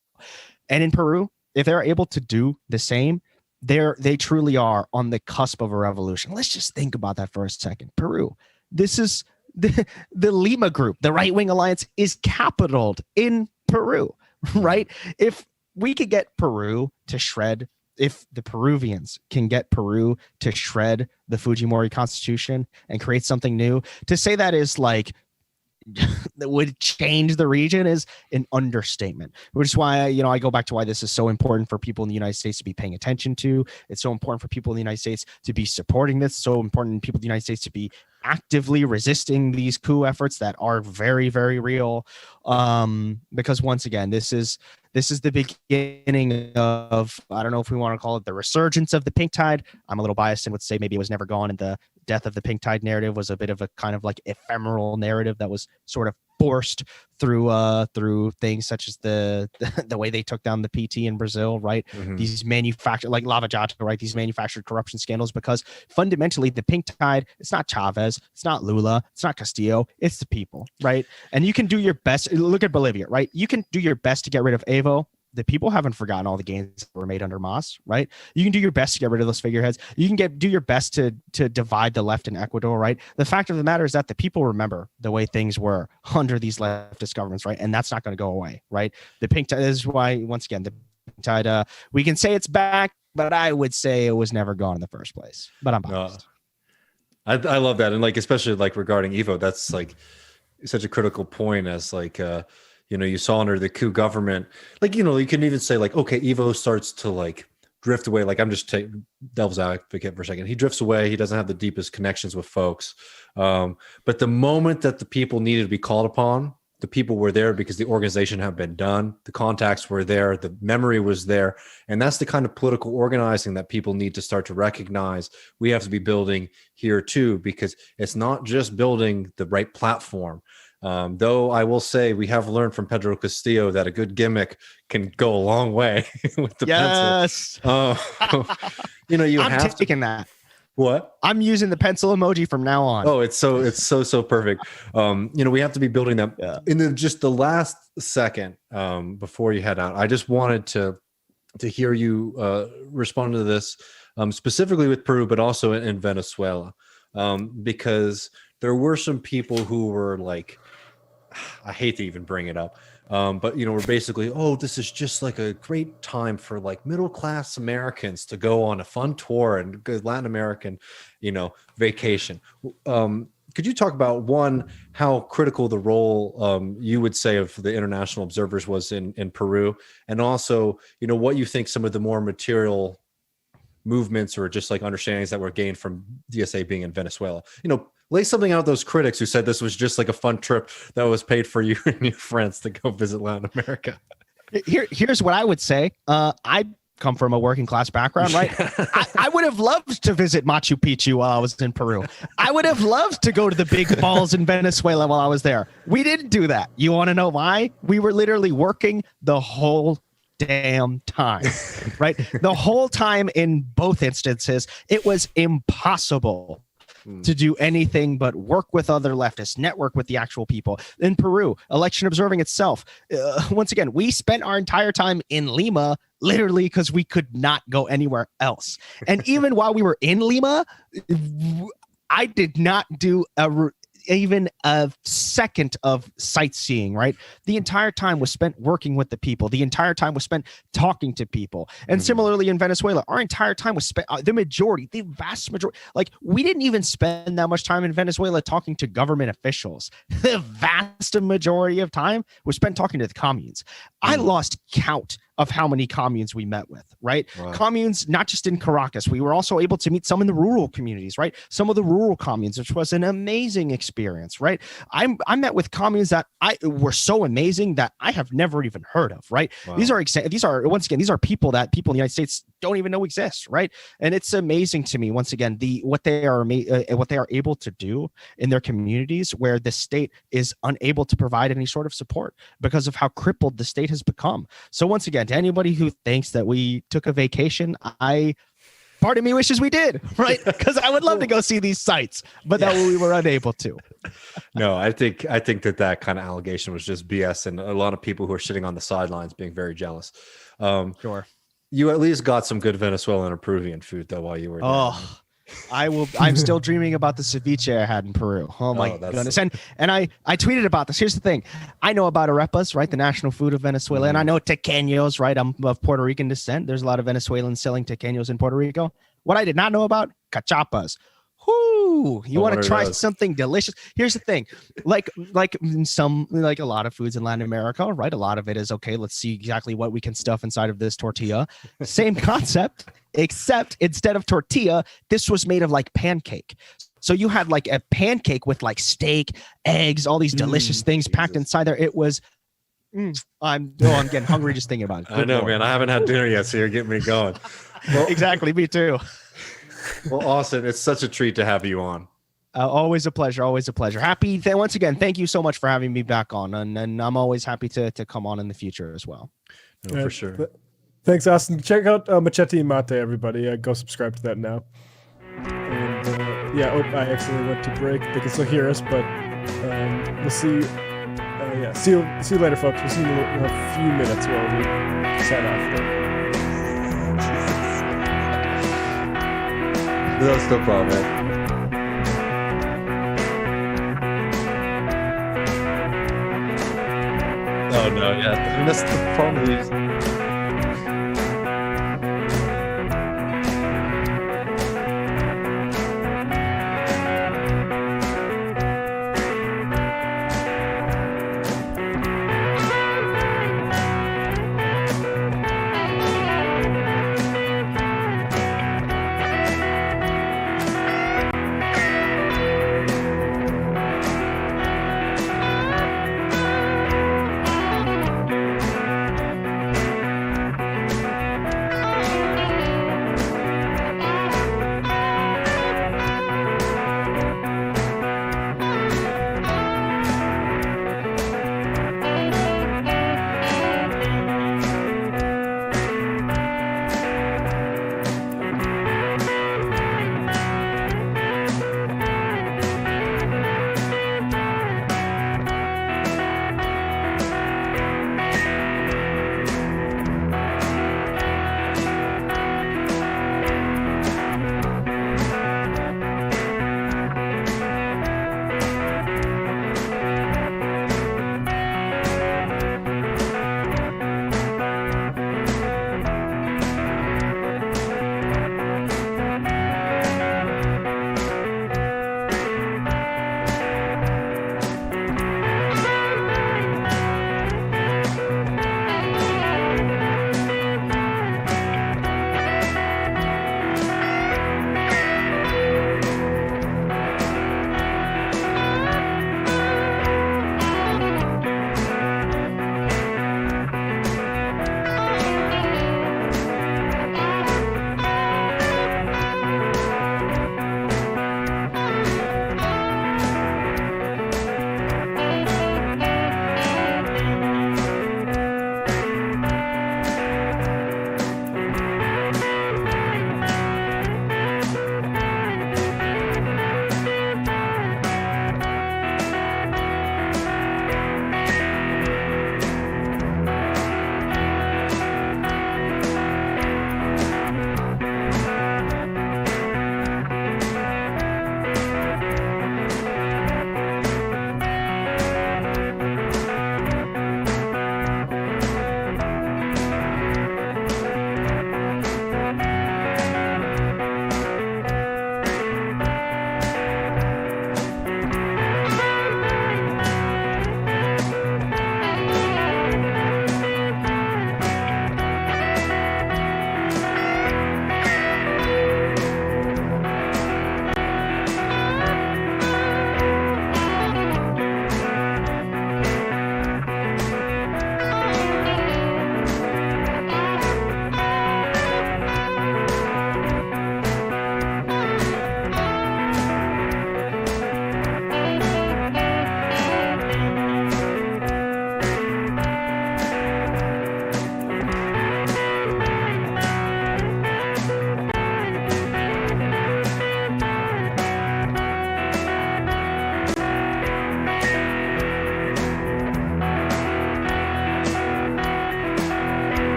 And in Peru, if they're able to do the same, they truly are on the cusp of a revolution. Let's just think about that for a second. Peru, this is the Lima group, the right-wing alliance is capitaled in Peru, right? If we could get Peru to shred, if the Peruvians can get Peru to shred the Fujimori Constitution and create something new, to say that is like that would change the region is an understatement, which is why I go back to why this is so important for people in the United States to be paying attention to. It's so important for people in the United States to be supporting this. So important for people in the United States to be actively resisting these coup efforts that are very, very real. Because once again, this is the beginning of, I don't know if we want to call it the resurgence of the pink tide. I'm a little biased and would say maybe it was never gone, and the death of the pink tide narrative was a bit of a kind of like ephemeral narrative that was sort of forced through things such as the way they took down the PT in Brazil, right? These manufactured, like Lava Jato, right? These manufactured corruption scandals, because fundamentally the pink tide, it's not Chavez, it's not Lula, it's not Castillo, it's the people, right? And you can do your best. Look at Bolivia, right? You can do your best to get rid of Evo. The people haven't forgotten all the gains that were made under Mas, right? You can do your best to get rid of those figureheads. You can do your best to divide the left in Ecuador, right? The fact of the matter is that the people remember the way things were under these leftist governments, right? And that's not going to go away, right? The pink tide is why, once again, the pink tide, we can say it's back, but I would say it was never gone in the first place. But I'm biased. I love that. And like, especially like regarding Evo, that's like such a critical point as like, you saw under the coup government, like, you can even say like, okay, Evo starts to like drift away. Like, I'm just devil's advocate for a second. He drifts away. He doesn't have the deepest connections with folks. But the moment that the people needed to be called upon, the people were there because the organization had been done. The contacts were there. The memory was there. And that's the kind of political organizing that people need to start to recognize. We have to be building here too, because it's not just building the right platform. Though I will say we have learned from Pedro Castillo that a good gimmick can go a long way with the pencil. I'm taking that. What? I'm using the pencil emoji from now on. Oh, it's so perfect. We have to be building that. Yeah. In just the last second before you head out, I just wanted to hear you respond to this specifically with Peru, but also in Venezuela. because there were some people who were like, I hate to even bring it up, but we're basically, oh, this is just like a great time for like middle class Americans to go on a fun tour and go Latin American, vacation. Could you talk about, one, how critical the role you would say of the international observers was in Peru, and also, what you think some of the more material movements or just like understandings that were gained from DSA being in Venezuela? Lay something out those critics who said this was just like a fun trip that was paid for you and your friends to go visit Latin America. Here's what I would say. I come from a working class background, right? I would have loved to visit Machu Picchu while I was in Peru. I would have loved to go to the big balls in Venezuela while I was there. We didn't do that. You want to know why? We were literally working the whole damn time, right? The whole time in both instances, it was impossible to do anything but work with other leftists, network with the actual people. In Peru, election observing itself. Once again, we spent our entire time in Lima, literally because we could not go anywhere else. And even while we were in Lima, I did not do even a second of sightseeing, right? The entire time was spent working with the people. The entire time was spent talking to people. And similarly in Venezuela, our entire time was spent, the vast majority, like we didn't even spend that much time in Venezuela talking to government officials. The vast majority of time was spent talking to the communes. I lost count of how many communes we met with, right? Wow. Communes, not just in Caracas. We were also able to meet some in the rural communities, right? Some of the rural communes, which was an amazing experience, right? I met with communes that were so amazing that I have never even heard of, right? Wow. These are once again, these are people that people in the United States don't even know exist, right? And it's amazing to me, once again, what they are able to do in their communities where the state is unable to provide any sort of support because of how crippled the state has become. So once again, to anybody who thinks that we took a vacation, part of me wishes we did, right? Because I would love to go see these sites, but that we were unable to. No, I think that kind of allegation was just BS, and a lot of people who are sitting on the sidelines being very jealous. Sure. You at least got some good Venezuelan or Peruvian food though while you were there. Oh, I'm still dreaming about the ceviche I had in Peru. Oh my goodness. And I tweeted about this. Here's the thing. I know about arepas, right? The national food of Venezuela. And I know tequeños, right? I'm of Puerto Rican descent. There's a lot of Venezuelans selling tequeños in Puerto Rico. What I did not know about, cachapas. Whoo! You want to try something delicious? Here's the thing, like a lot of foods in Latin America, right? A lot of it is okay. Let's see exactly what we can stuff inside of this tortilla. Same concept, except instead of tortilla, this was made of like pancake. So you had like a pancake with like steak, eggs, all these delicious things packed inside there. It was. I'm getting hungry just thinking about it. I know, man. I haven't had dinner yet, so you're getting me going. Well, exactly, me too. Well, Austin, it's such a treat to have you on. Always a pleasure. Always a pleasure. Once again, thank you so much for having me back on. And I'm always happy to come on in the future as well. No, for sure. Thanks, Austin. Check out Machete y Mate, everybody. Go subscribe to that now. And I actually went to break. They can still hear us, but we'll see. See you later, folks. We'll see you in a few minutes while we sign off. That's no problem, man. Oh no, yeah. That's the problem.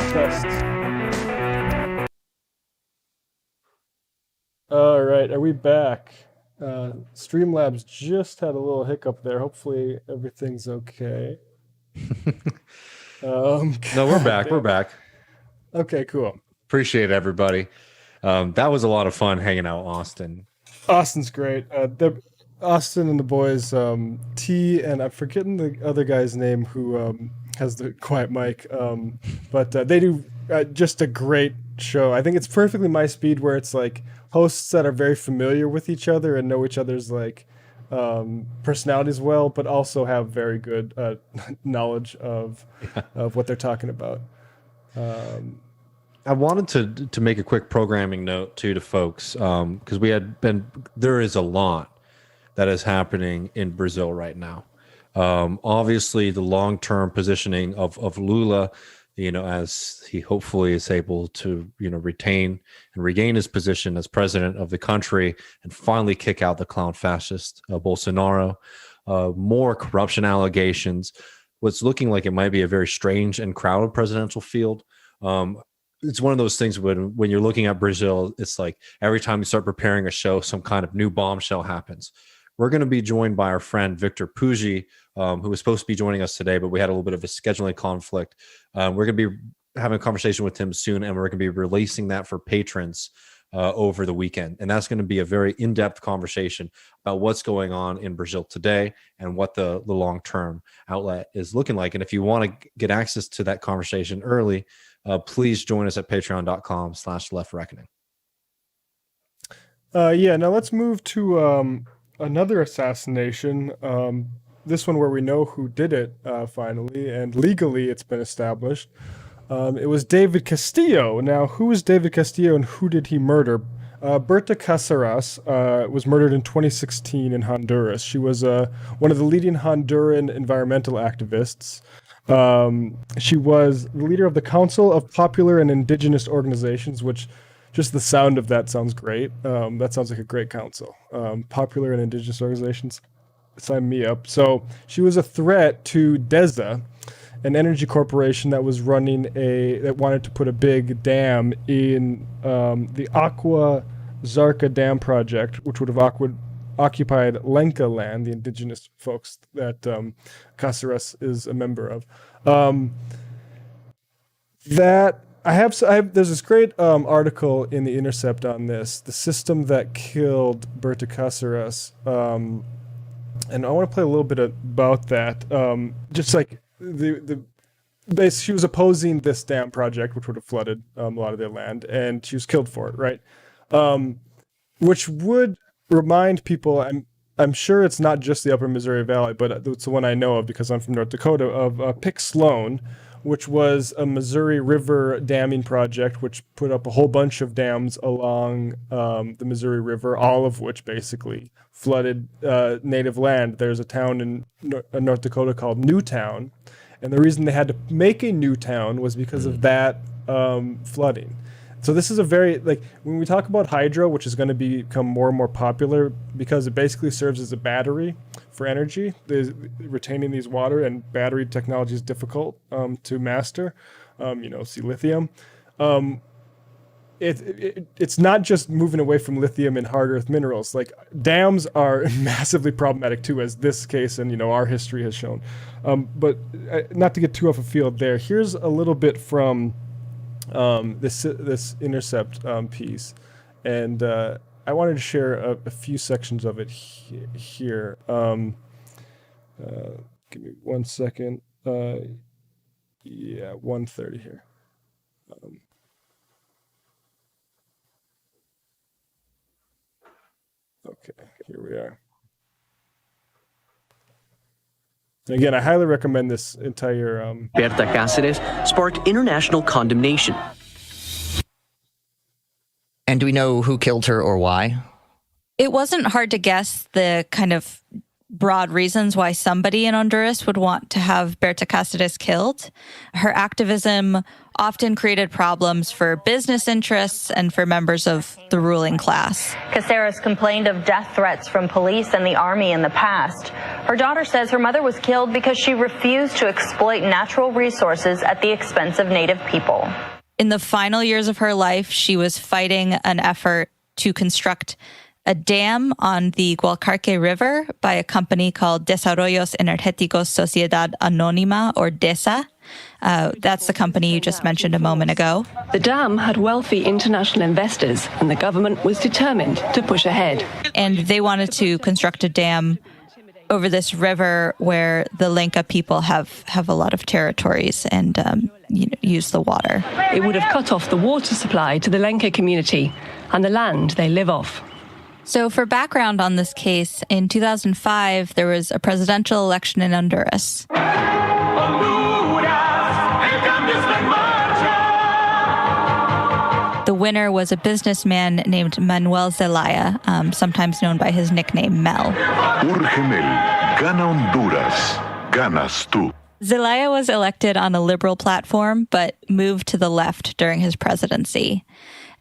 Test. All right, are we back? Streamlabs just had a little hiccup there. Hopefully everything's okay. No, we're back. We're back. Okay, cool. Appreciate it, everybody. That was a lot of fun hanging out in Austin. Austin's great. Austin and the boys, T, and I'm forgetting the other guy's name who has the quiet mic, but they do just a great show. I think it's perfectly my speed, where it's like hosts that are very familiar with each other and know each other's like personalities well, but also have very good knowledge of what they're talking about. I wanted to make a quick programming note too to folks, because there is a lot that is happening in Brazil right now. Obviously, the long-term positioning of Lula, as he hopefully is able to, retain and regain his position as president of the country and finally kick out the clown fascist Bolsonaro. More corruption allegations. What's looking like it might be a very strange and crowded presidential field. It's one of those things when you're looking at Brazil, it's like every time you start preparing a show, some kind of new bombshell happens. We're going to be joined by our friend Victor Pucci, who was supposed to be joining us today, but we had a little bit of a scheduling conflict. We're going to be having a conversation with him soon, and we're going to be releasing that for patrons over the weekend. And that's going to be a very in-depth conversation about what's going on in Brazil today and what the long-term outlet is looking like. And if you want to get access to that conversation early, please join us at patreon.com/leftreckoning. Now let's move to another assassination. This one where we know who did it finally, and legally it's been established. It was David Castillo. Now, who is David Castillo and who did he murder? Berta Caceres was murdered in 2016 in Honduras. She was one of the leading Honduran environmental activists. She was the leader of the Council of Popular and Indigenous Organizations, which just the sound of that sounds great. That sounds like a great council. Popular and Indigenous Organizations, sign me up. So she was a threat to DSA, an energy corporation that was that wanted to put a big dam in the Aqua Zarca Dam project, which would have occupied Lenca land, the indigenous folks that Caceres is a member of. There's this great article in The Intercept on this, the system that killed Berta Caceres, and I want to play a little bit about that. Just like she was opposing this dam project, which would have flooded a lot of their land, and she was killed for it, right? Which would remind people, I'm sure it's not just the Upper Missouri Valley, but it's the one I know of because I'm from North Dakota, of Pick Sloan, which was a Missouri River damming project, which put up a whole bunch of dams along the Missouri River, all of which basically flooded native land. There's a town in North Dakota called Newtown, and the reason they had to make a new town was because of that flooding. So this is a very, when we talk about hydro, which is going to become more and more popular because it basically serves as a battery for energy. Retaining these water and battery technology is difficult to master. See lithium. It's not just moving away from lithium and hard earth minerals. Like dams are massively problematic too, as this case and our history has shown. But not to get too off a field there. Here's a little bit from this Intercept piece, and I wanted to share a few sections of it here. Give me 1 second. 1:30 here. Okay, here we are. Again, I highly recommend this entire... Berta Caceres sparked international condemnation. And do we know who killed her or why? It wasn't hard to guess the kind of broad reasons why somebody in Honduras would want to have Berta Caceres killed. Her activism often created problems for business interests and for members of the ruling class. Caceres complained of death threats from police and the army in the past. Her daughter says her mother was killed because she refused to exploit natural resources at the expense of native people. In the final years of her life, she was fighting an effort to construct a dam on the Gualcarque River by a company called Desarrollos Energéticos Sociedad Anónima, or DSA. That's the company you just mentioned a moment ago. The dam had wealthy international investors, and the government was determined to push ahead. And they wanted to construct a dam over this river where the Lenca people have a lot of territories and use the water. It would have cut off the water supply to the Lenca community and the land they live off. So for background on this case, in 2005, there was a presidential election in Honduras. The winner was a businessman named Manuel Zelaya, sometimes known by his nickname Mel. Urge gana Honduras, ganas tú. Zelaya was elected on a liberal platform, but moved to the left during his presidency.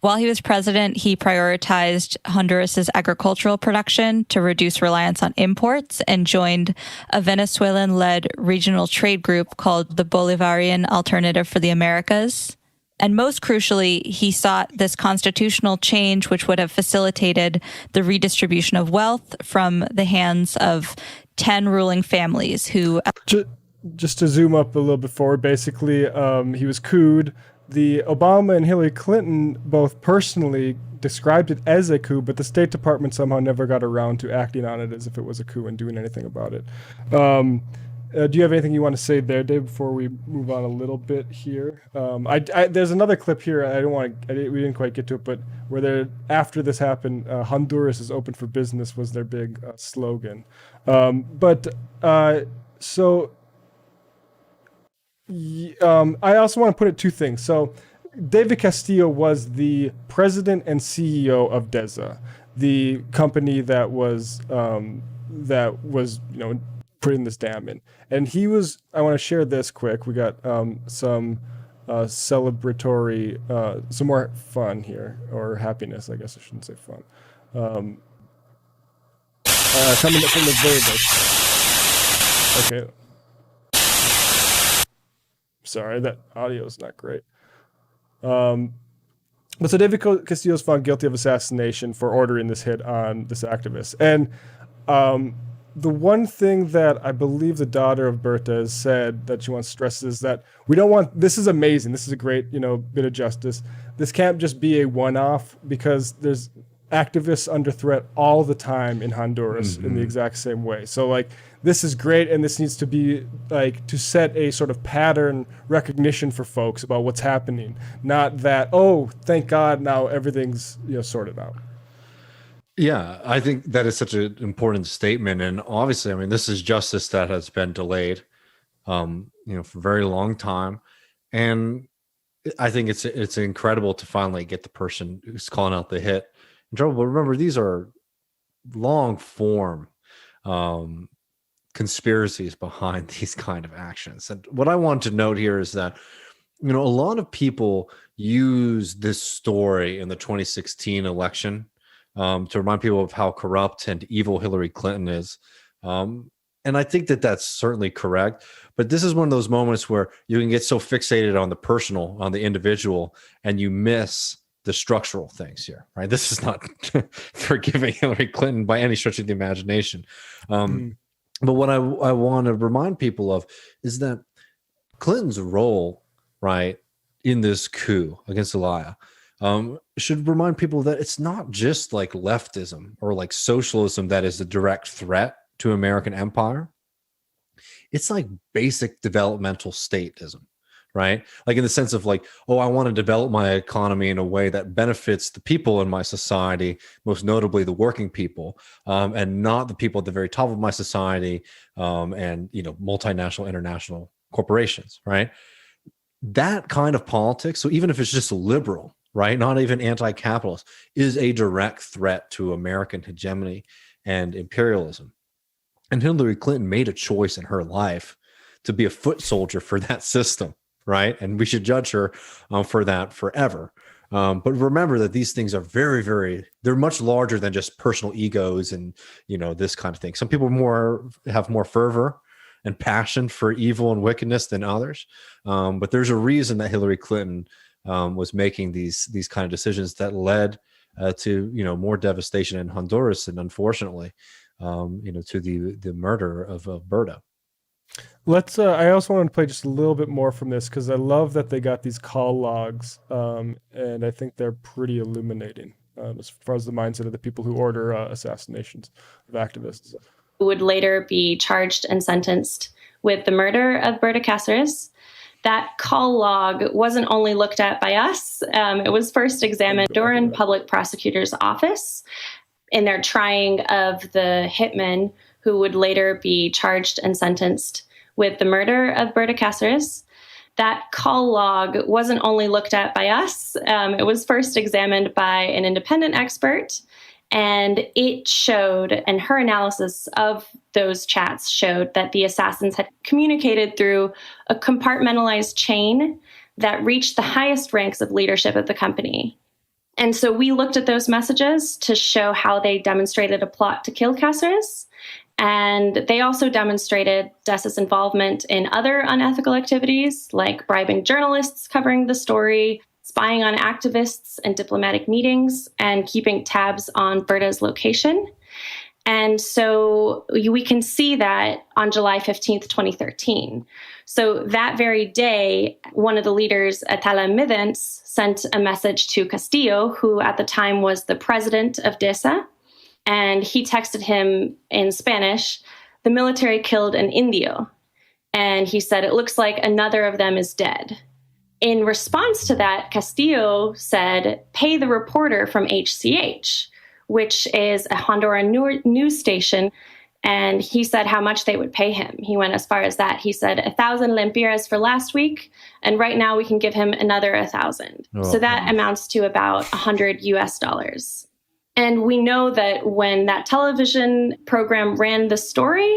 While he was president, he prioritized Honduras's agricultural production to reduce reliance on imports and joined a Venezuelan-led regional trade group called the Bolivarian Alternative for the Americas. And most crucially, he sought this constitutional change, which would have facilitated the redistribution of wealth from the hands of 10 ruling families who... Just to zoom up a little bit forward, basically, he was couped. The Obama and Hillary Clinton both personally described it as a coup, but the State Department somehow never got around to acting on it as if it was a coup and doing anything about it. Do you have anything you want to say there, Dave, before we move on a little bit here? There's another clip here. We didn't quite get to it, but where after this happened, Honduras is open for business was their big slogan. I also want to put it two things. So David Castillo was the president and CEO of DSA, the company that was putting this dam in. And he was, I want to share this quick. We got some celebratory, some more fun here, or happiness, I guess I shouldn't say fun. Coming up from the very best. Okay. Sorry, that audio is not great. But so David Castillo is found guilty of assassination for ordering this hit on this activist. And the one thing that I believe the daughter of Berta has said that she wants to stress is that we don't want, this is amazing. This is a great, bit of justice. This can't just be a one-off, because there's activists under threat all the time in Honduras in the exact same way. So this is great, and this needs to be to set a sort of pattern recognition for folks about what's happening. Not that, oh, thank God, now everything's sorted out. Yeah, I think that is such an important statement, and obviously, I mean, this is justice that has been delayed, for a very long time, and I think it's incredible to finally get the person who's calling out the hit in trouble. But remember, these are long form conspiracies behind these kind of actions. And what I want to note here is that, a lot of people use this story in the 2016 election to remind people of how corrupt and evil Hillary Clinton is. And I think that that's certainly correct. But this is one of those moments where you can get so fixated on the personal, on the individual, and you miss the structural things here, right? This is not forgiving Hillary Clinton by any stretch of the imagination. But what I want to remind people of is that Clinton's role, right, in this coup against Zelaya, should remind people that it's not just like leftism or like socialism that is a direct threat to American empire. It's like basic developmental statism, right? Like in the sense of I want to develop my economy in a way that benefits the people in my society, most notably the working people, and not the people at the very top of my society, and multinational, international corporations, right? That kind of politics, so even if it's just liberal, right, not even anti-capitalist, is a direct threat to American hegemony and imperialism. And Hillary Clinton made a choice in her life to be a foot soldier for that system, right? And we should judge her for that forever. But remember that these things are very, very, they're much larger than just personal egos and, this kind of thing. Some people have more fervor and passion for evil and wickedness than others. But there's a reason that Hillary Clinton was making these kind of decisions that led to, more devastation in Honduras. And unfortunately, to the murder of Berta. Let's. I also want to play just a little bit more from this because I love that they got these call logs, and I think they're pretty illuminating as far as the mindset of the people who order assassinations of activists. Would later be charged and sentenced with the murder of Berta Caceres. That call log wasn't only looked at by us. It was first examined during public prosecutor's office in their trying of the hitman who would later be charged and sentenced with the murder of Berta Caceres. That call log wasn't only looked at by us. It was first examined by an independent expert, and it showed, and her analysis of those chats showed that the assassins had communicated through a compartmentalized chain that reached the highest ranks of leadership of the company. And so we looked at those messages to show how they demonstrated a plot to kill Caceres. And they also demonstrated DSA's involvement in other unethical activities, like bribing journalists covering the story, spying on activists and diplomatic meetings, and keeping tabs on Berta's location. And so we can see that on July 15th, 2013. So that very day, one of the leaders, Atala Midens, sent a message to Castillo, who at the time was the president of DSA. And he texted him in Spanish, "The military killed an Indio." And he said, "It looks like another of them is dead." In response to that, Castillo said, "Pay the reporter from HCH, which is a Honduran news station." And he said how much they would pay him. He went as far as that. He said 1,000 lempiras for last week. And right now we can give him another 1,000. So that amounts to about $100 US. And we know that when that television program ran the story,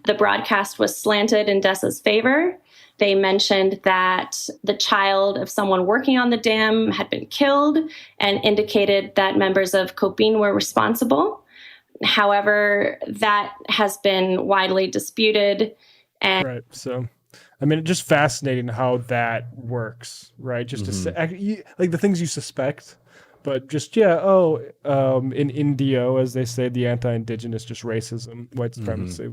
the broadcast was slanted in DSA's favor. They mentioned that the child of someone working on the dam had been killed and indicated that members of COPIN were responsible. However, that has been widely disputed. And right. So, I mean, it's just fascinating how that works, right? Just to say, like the things you suspect. But just, in Indio, as they say, the anti-indigenous, just racism, white supremacy,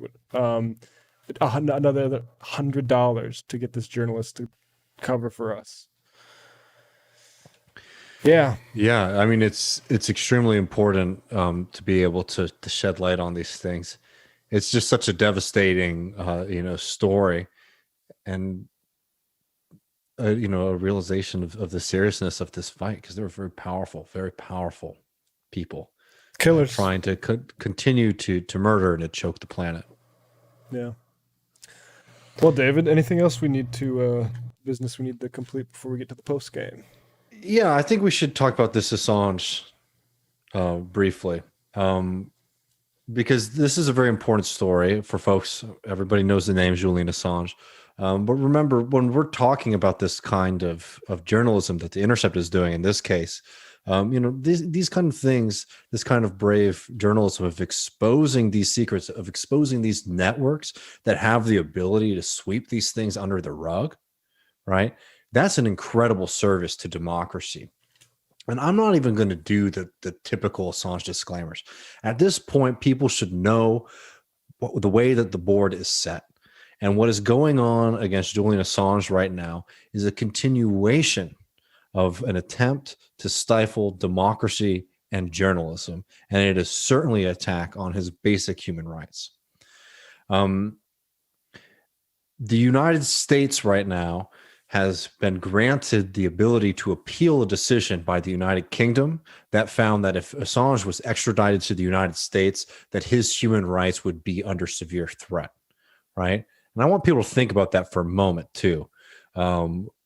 another $100 to get this journalist to cover for us. Yeah. Yeah. I mean, it's extremely important to be able to shed light on these things. It's just such a devastating, story. And a realization of the seriousness of this fight, because they were very powerful people, killers trying to continue to murder and to choke the planet. Yeah. Well, David, anything else we need to business we need to complete before we get to the post game? Yeah, I think we should talk about this Assange briefly, because this is a very important story for folks. Everybody knows the name Julian Assange. But remember, when we're talking about this kind of journalism that The Intercept is doing in this case, these kind of things, this kind of brave journalism of exposing these secrets, of exposing these networks that have the ability to sweep these things under the rug, right? That's an incredible service to democracy. And I'm not even going to do the typical Assange disclaimers. At this point, people should know the way that the board is set. And what is going on against Julian Assange right now is a continuation of an attempt to stifle democracy and journalism. And it is certainly an attack on his basic human rights. The United States right now has been granted the ability to appeal a decision by the United Kingdom that found that if Assange was extradited to the United States, that his human rights would be under severe threat, right? And I want people to think about that for a moment, too.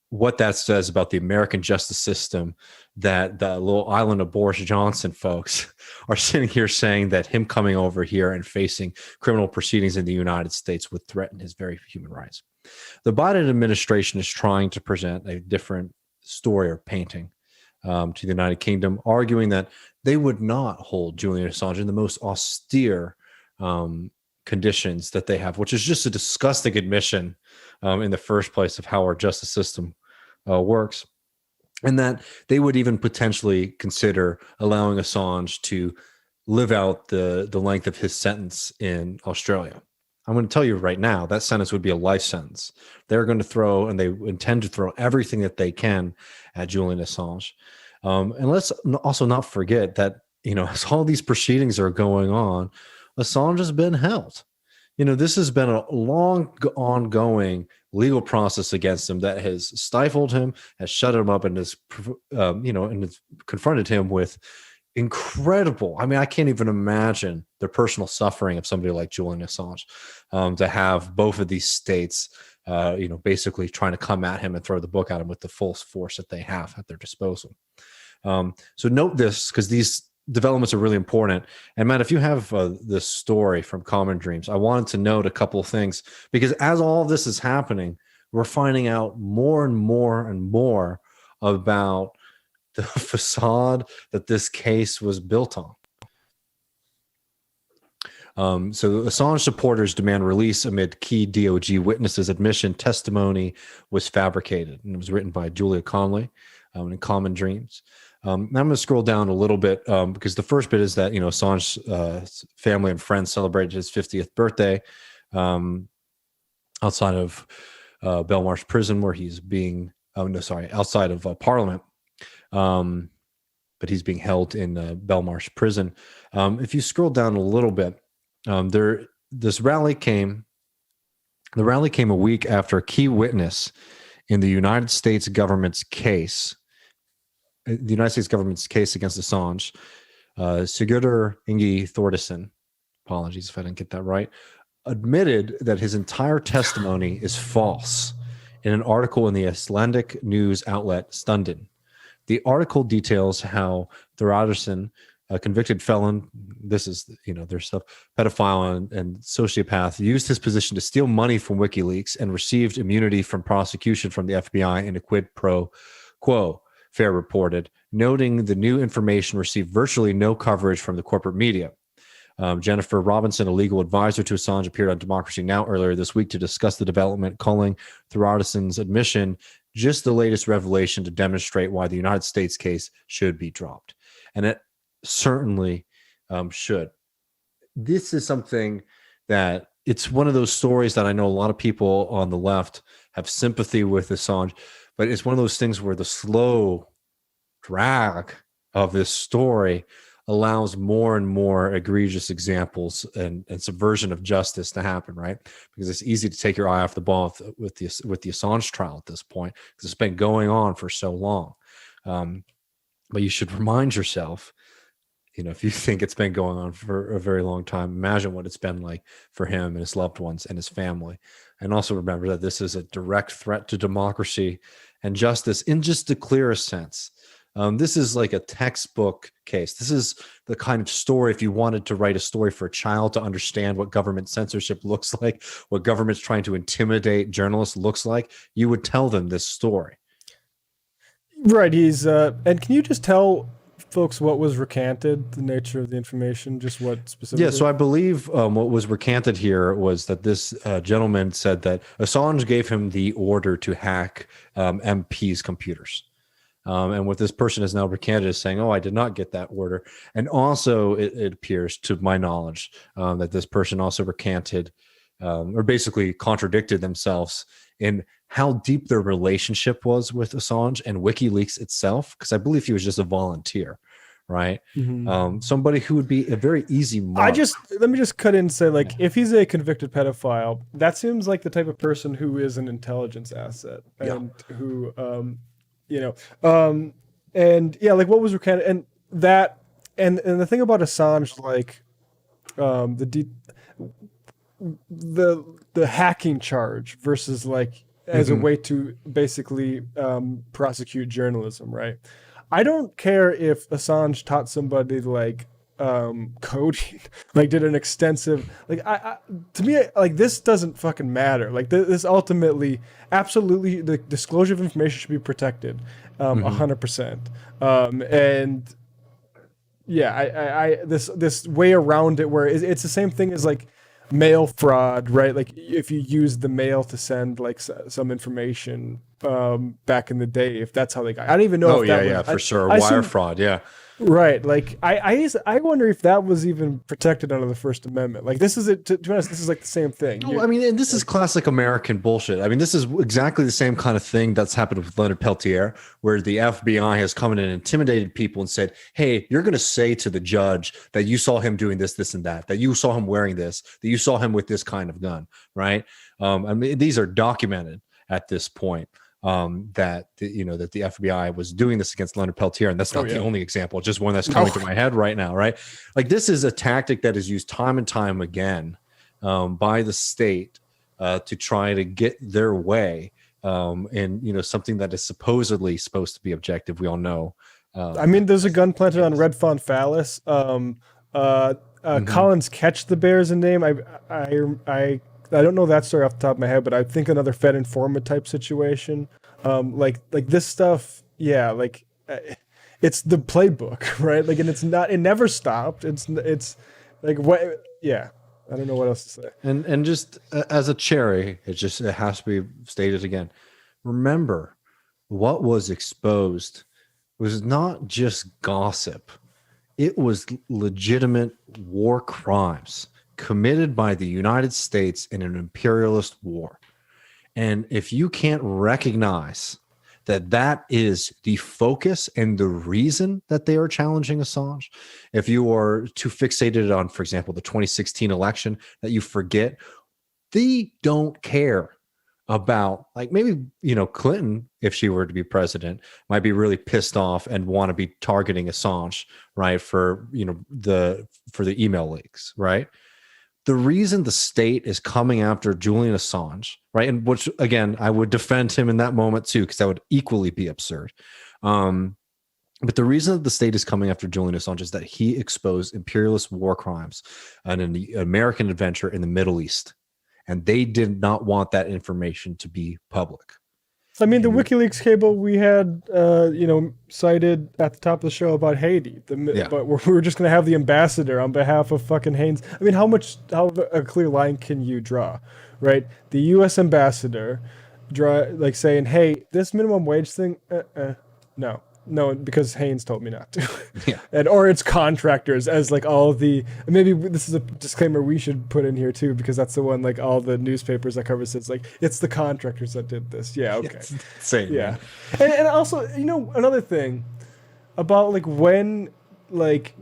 What that says about the American justice system, that the little island of Boris Johnson folks are sitting here saying that him coming over here and facing criminal proceedings in the United States would threaten his very human rights. The Biden administration is trying to present a different story or painting to the United Kingdom, arguing that they would not hold Julian Assange in the most austere conditions that they have, which is just a disgusting admission in the first place of how our justice system works. And that they would even potentially consider allowing Assange to live out the length of his sentence in Australia. I'm going to tell you right now, that sentence would be a life sentence. They're going to throw, and they intend to throw everything that they can at Julian Assange. And let's also not forget that, as all these proceedings are going on, Assange has been held. This has been a long ongoing legal process against him that has stifled him, has shut him up, and has, and has confronted him with incredible. I mean, I can't even imagine the personal suffering of somebody like Julian Assange, to have both of these states, basically trying to come at him and throw the book at him with the full force that they have at their disposal. So note this, because these developments are really important. And Matt, if you have this story from Common Dreams, I wanted to note a couple of things, because as all this is happening, we're finding out more and more and more about the facade that this case was built on. So Assange supporters demand release amid key DOJ witnesses admission testimony was fabricated. And it was written by Julia Conley in Common Dreams. I'm going to scroll down a little bit because the first bit is that, Assange's family and friends celebrated his 50th birthday outside of Belmarsh prison, where he's being, outside of Parliament. But he's being held in Belmarsh prison. If you scroll down a little bit, the rally came a week after a key witness in the United States government's case against Assange, Sigurdur Ingi Thordarson, apologies if I didn't get that right, admitted that his entire testimony is false in an article in the Icelandic news outlet Stundin. The article details how Thordarson, a convicted felon, this is, their stuff, pedophile and sociopath, used his position to steal money from WikiLeaks and received immunity from prosecution from the FBI in a quid pro quo, Fair reported, noting the new information received virtually no coverage from the corporate media. Jennifer Robinson, a legal advisor to Assange, appeared on Democracy Now! Earlier this week to discuss the development, calling Thordarson's admission just the latest revelation to demonstrate why the United States case should be dropped. And it certainly should. This is something that it's one of those stories that I know a lot of people on the left have sympathy with Assange, but it's one of those things where the slow drag of this story allows more and more egregious examples and subversion of justice to happen, right? Because it's easy to take your eye off the ball with the Assange trial at this point, because it's been going on for so long. But you should remind yourself, if you think it's been going on for a very long time, imagine what it's been like for him and his loved ones and his family. And also remember that this is a direct threat to democracy and justice in just the clearest sense. This is like a textbook case. This is the kind of story, if you wanted to write a story for a child to understand what government censorship looks like, what government's trying to intimidate journalists looks like, you would tell them this story. Right. And can you just tell folks what was recanted, the nature of the information, just what specifically? Yeah, so I believe what was recanted here was that this gentleman said that Assange gave him the order to hack MPs' computers. And what this person has now recanted is saying, I did not get that order. And also, it appears, to my knowledge, that this person also recanted or basically contradicted themselves in how deep their relationship was with Assange and WikiLeaks itself, because I believe he was just a volunteer, right? Mm-hmm. Somebody who would be a very easy mark. Let me just cut in and say, if he's a convicted pedophile, that seems like the type of person who is an intelligence asset and who, what was recanted, and that, and the thing about Assange, the hacking charge versus as a way to basically prosecute journalism, right? I don't care if Assange taught somebody coding, like did an extensive, like to me, like this doesn't fucking matter. Like this ultimately, absolutely, the disclosure of information should be protected, 100%. And yeah, I this way around it where it's the same thing as like mail fraud, right? Like if you use the mail to send like some information back in the day, if that's how they got. I don't even know. For sure. Wire fraud, yeah. Right, like I wonder if that was even protected under the First Amendment. Like this is to be honest, this is like the same thing. No, I mean, and this is classic American bullshit. I mean, this is exactly the same kind of thing that's happened with Leonard Peltier, where the FBI has come in and intimidated people and said, "Hey, you're going to say to the judge that you saw him doing this, this, and that you saw him wearing this, that you saw him with this kind of gun." Right? I mean, these are documented at this point. That the FBI was doing this against Leonard Peltier, and that's not the only example, just one that's coming to my head right now, right? Like this is a tactic that is used time and time again by the state to try to get their way in something that is supposedly supposed to be objective. We all know. I mean, there's a gun planted on Red Fawn Phallus. Collins Catch the Bear's a name. I don't know that story off the top of my head, but I think another Fed informant type situation. Like this stuff, yeah, like it's the playbook, right? Like, and it never stopped. It's like what, yeah. I don't know what else to say. And just as a cherry, it has to be stated again. Remember, what was exposed was not just gossip; it was legitimate war crimes committed by the United States in an imperialist war. And if you can't recognize that is the focus and the reason that they are challenging Assange, if you are too fixated on, for example, the 2016 election, that you forget, they don't care about, like, maybe, Clinton, if she were to be president, might be really pissed off and want to be targeting Assange, right, for the email leaks, right? The reason the state is coming after Julian Assange, right, and which, again, I would defend him in that moment too, because that would equally be absurd. But the reason that the state is coming after Julian Assange is that he exposed imperialist war crimes and an American adventure in the Middle East, and they did not want that information to be public. I mean, the WikiLeaks cable we had, cited at the top of the show about Haiti, but we're just going to have the ambassador on behalf of fucking Haynes. I mean, how a clear line can you draw, right? The U.S. ambassador saying, "Hey, this minimum wage thing, no, because Haynes told me not to." Yeah. Or it's contractors, as like all the, maybe this is a disclaimer we should put in here too, because that's the one, like all the newspapers that cover this, like it's the contractors that did this. Yeah, okay. Same. Yeah. And also, another thing about like when like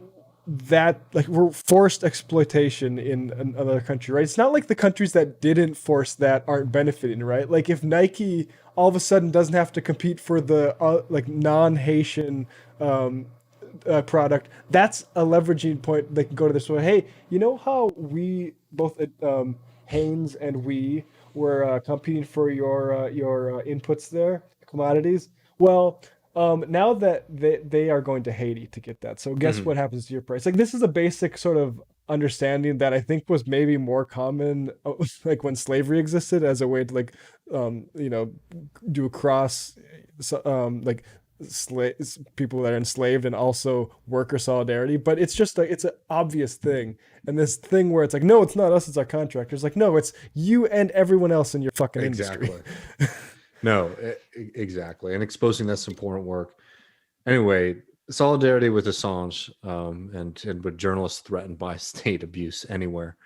that, like we're forced exploitation in another country, right? It's not like the countries that didn't force that aren't benefiting, right? Like if Nike all of a sudden doesn't have to compete for the like non-Haitian product, that's a leveraging point. They can go to this way. Hey, you know how we both Haynes and we were competing for your inputs there, commodities? Well, now that they are going to Haiti to get that. So guess what happens to your price? Like this is a basic sort of understanding that I think was maybe more common like when slavery existed, as a way to like do a cross like people that are enslaved and also worker solidarity. But it's just like, it's an obvious thing, and this thing where it's like, no, it's not us, it's our contractors. Like, no, it's you and everyone else in your fucking industry. No, exactly. And exposing that's important work. Anyway, solidarity with Assange and with journalists threatened by state abuse anywhere.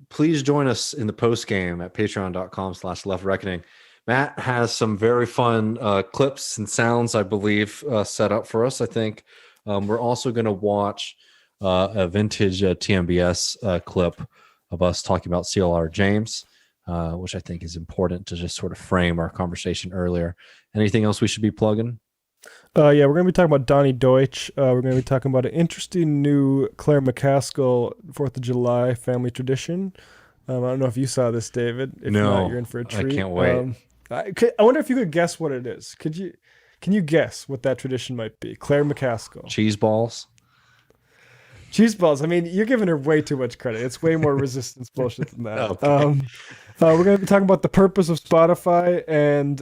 Please join us in the post game at patreon.com/leftreckoning. Matt has some very fun clips and sounds, I believe, set up for us. I think we're also going to watch a vintage TMBS clip of us talking about CLR James, which I think is important to just sort of frame our conversation earlier. Anything else we should be plugging? Yeah, we're going to be talking about Donnie Deutsch. We're going to be talking about an interesting new Claire McCaskill 4th of July family tradition. I don't know if you saw this, David. If not, you're in for a treat. I can't wait. I wonder if you could guess what it is. Can you guess what that tradition might be? Claire McCaskill. Cheese balls? Cheese balls. I mean, you're giving her way too much credit. It's way more resistance bullshit than that. Okay. We're going to be talking about the purpose of Spotify, and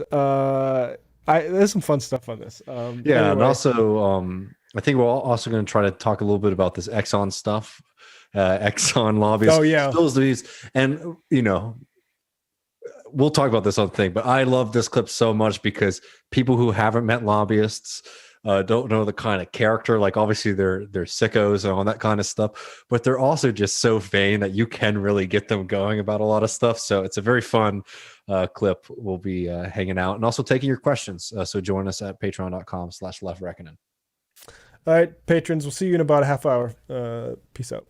there's some fun stuff on this. And anyway. also, I think we're also going to try to talk a little bit about this Exxon stuff. Exxon lobbyists. Oh, yeah. Those dudes. And, we'll talk about this other thing, but I love this clip so much because people who haven't met lobbyists don't know the kind of character. Like, obviously they're sickos and all that kind of stuff, but they're also just so vain that you can really get them going about a lot of stuff. So it's a very fun clip. We'll be hanging out and also taking your questions. So join us at patreon.com/leftreckoning. All right, patrons, we'll see you in about a half hour. Peace out.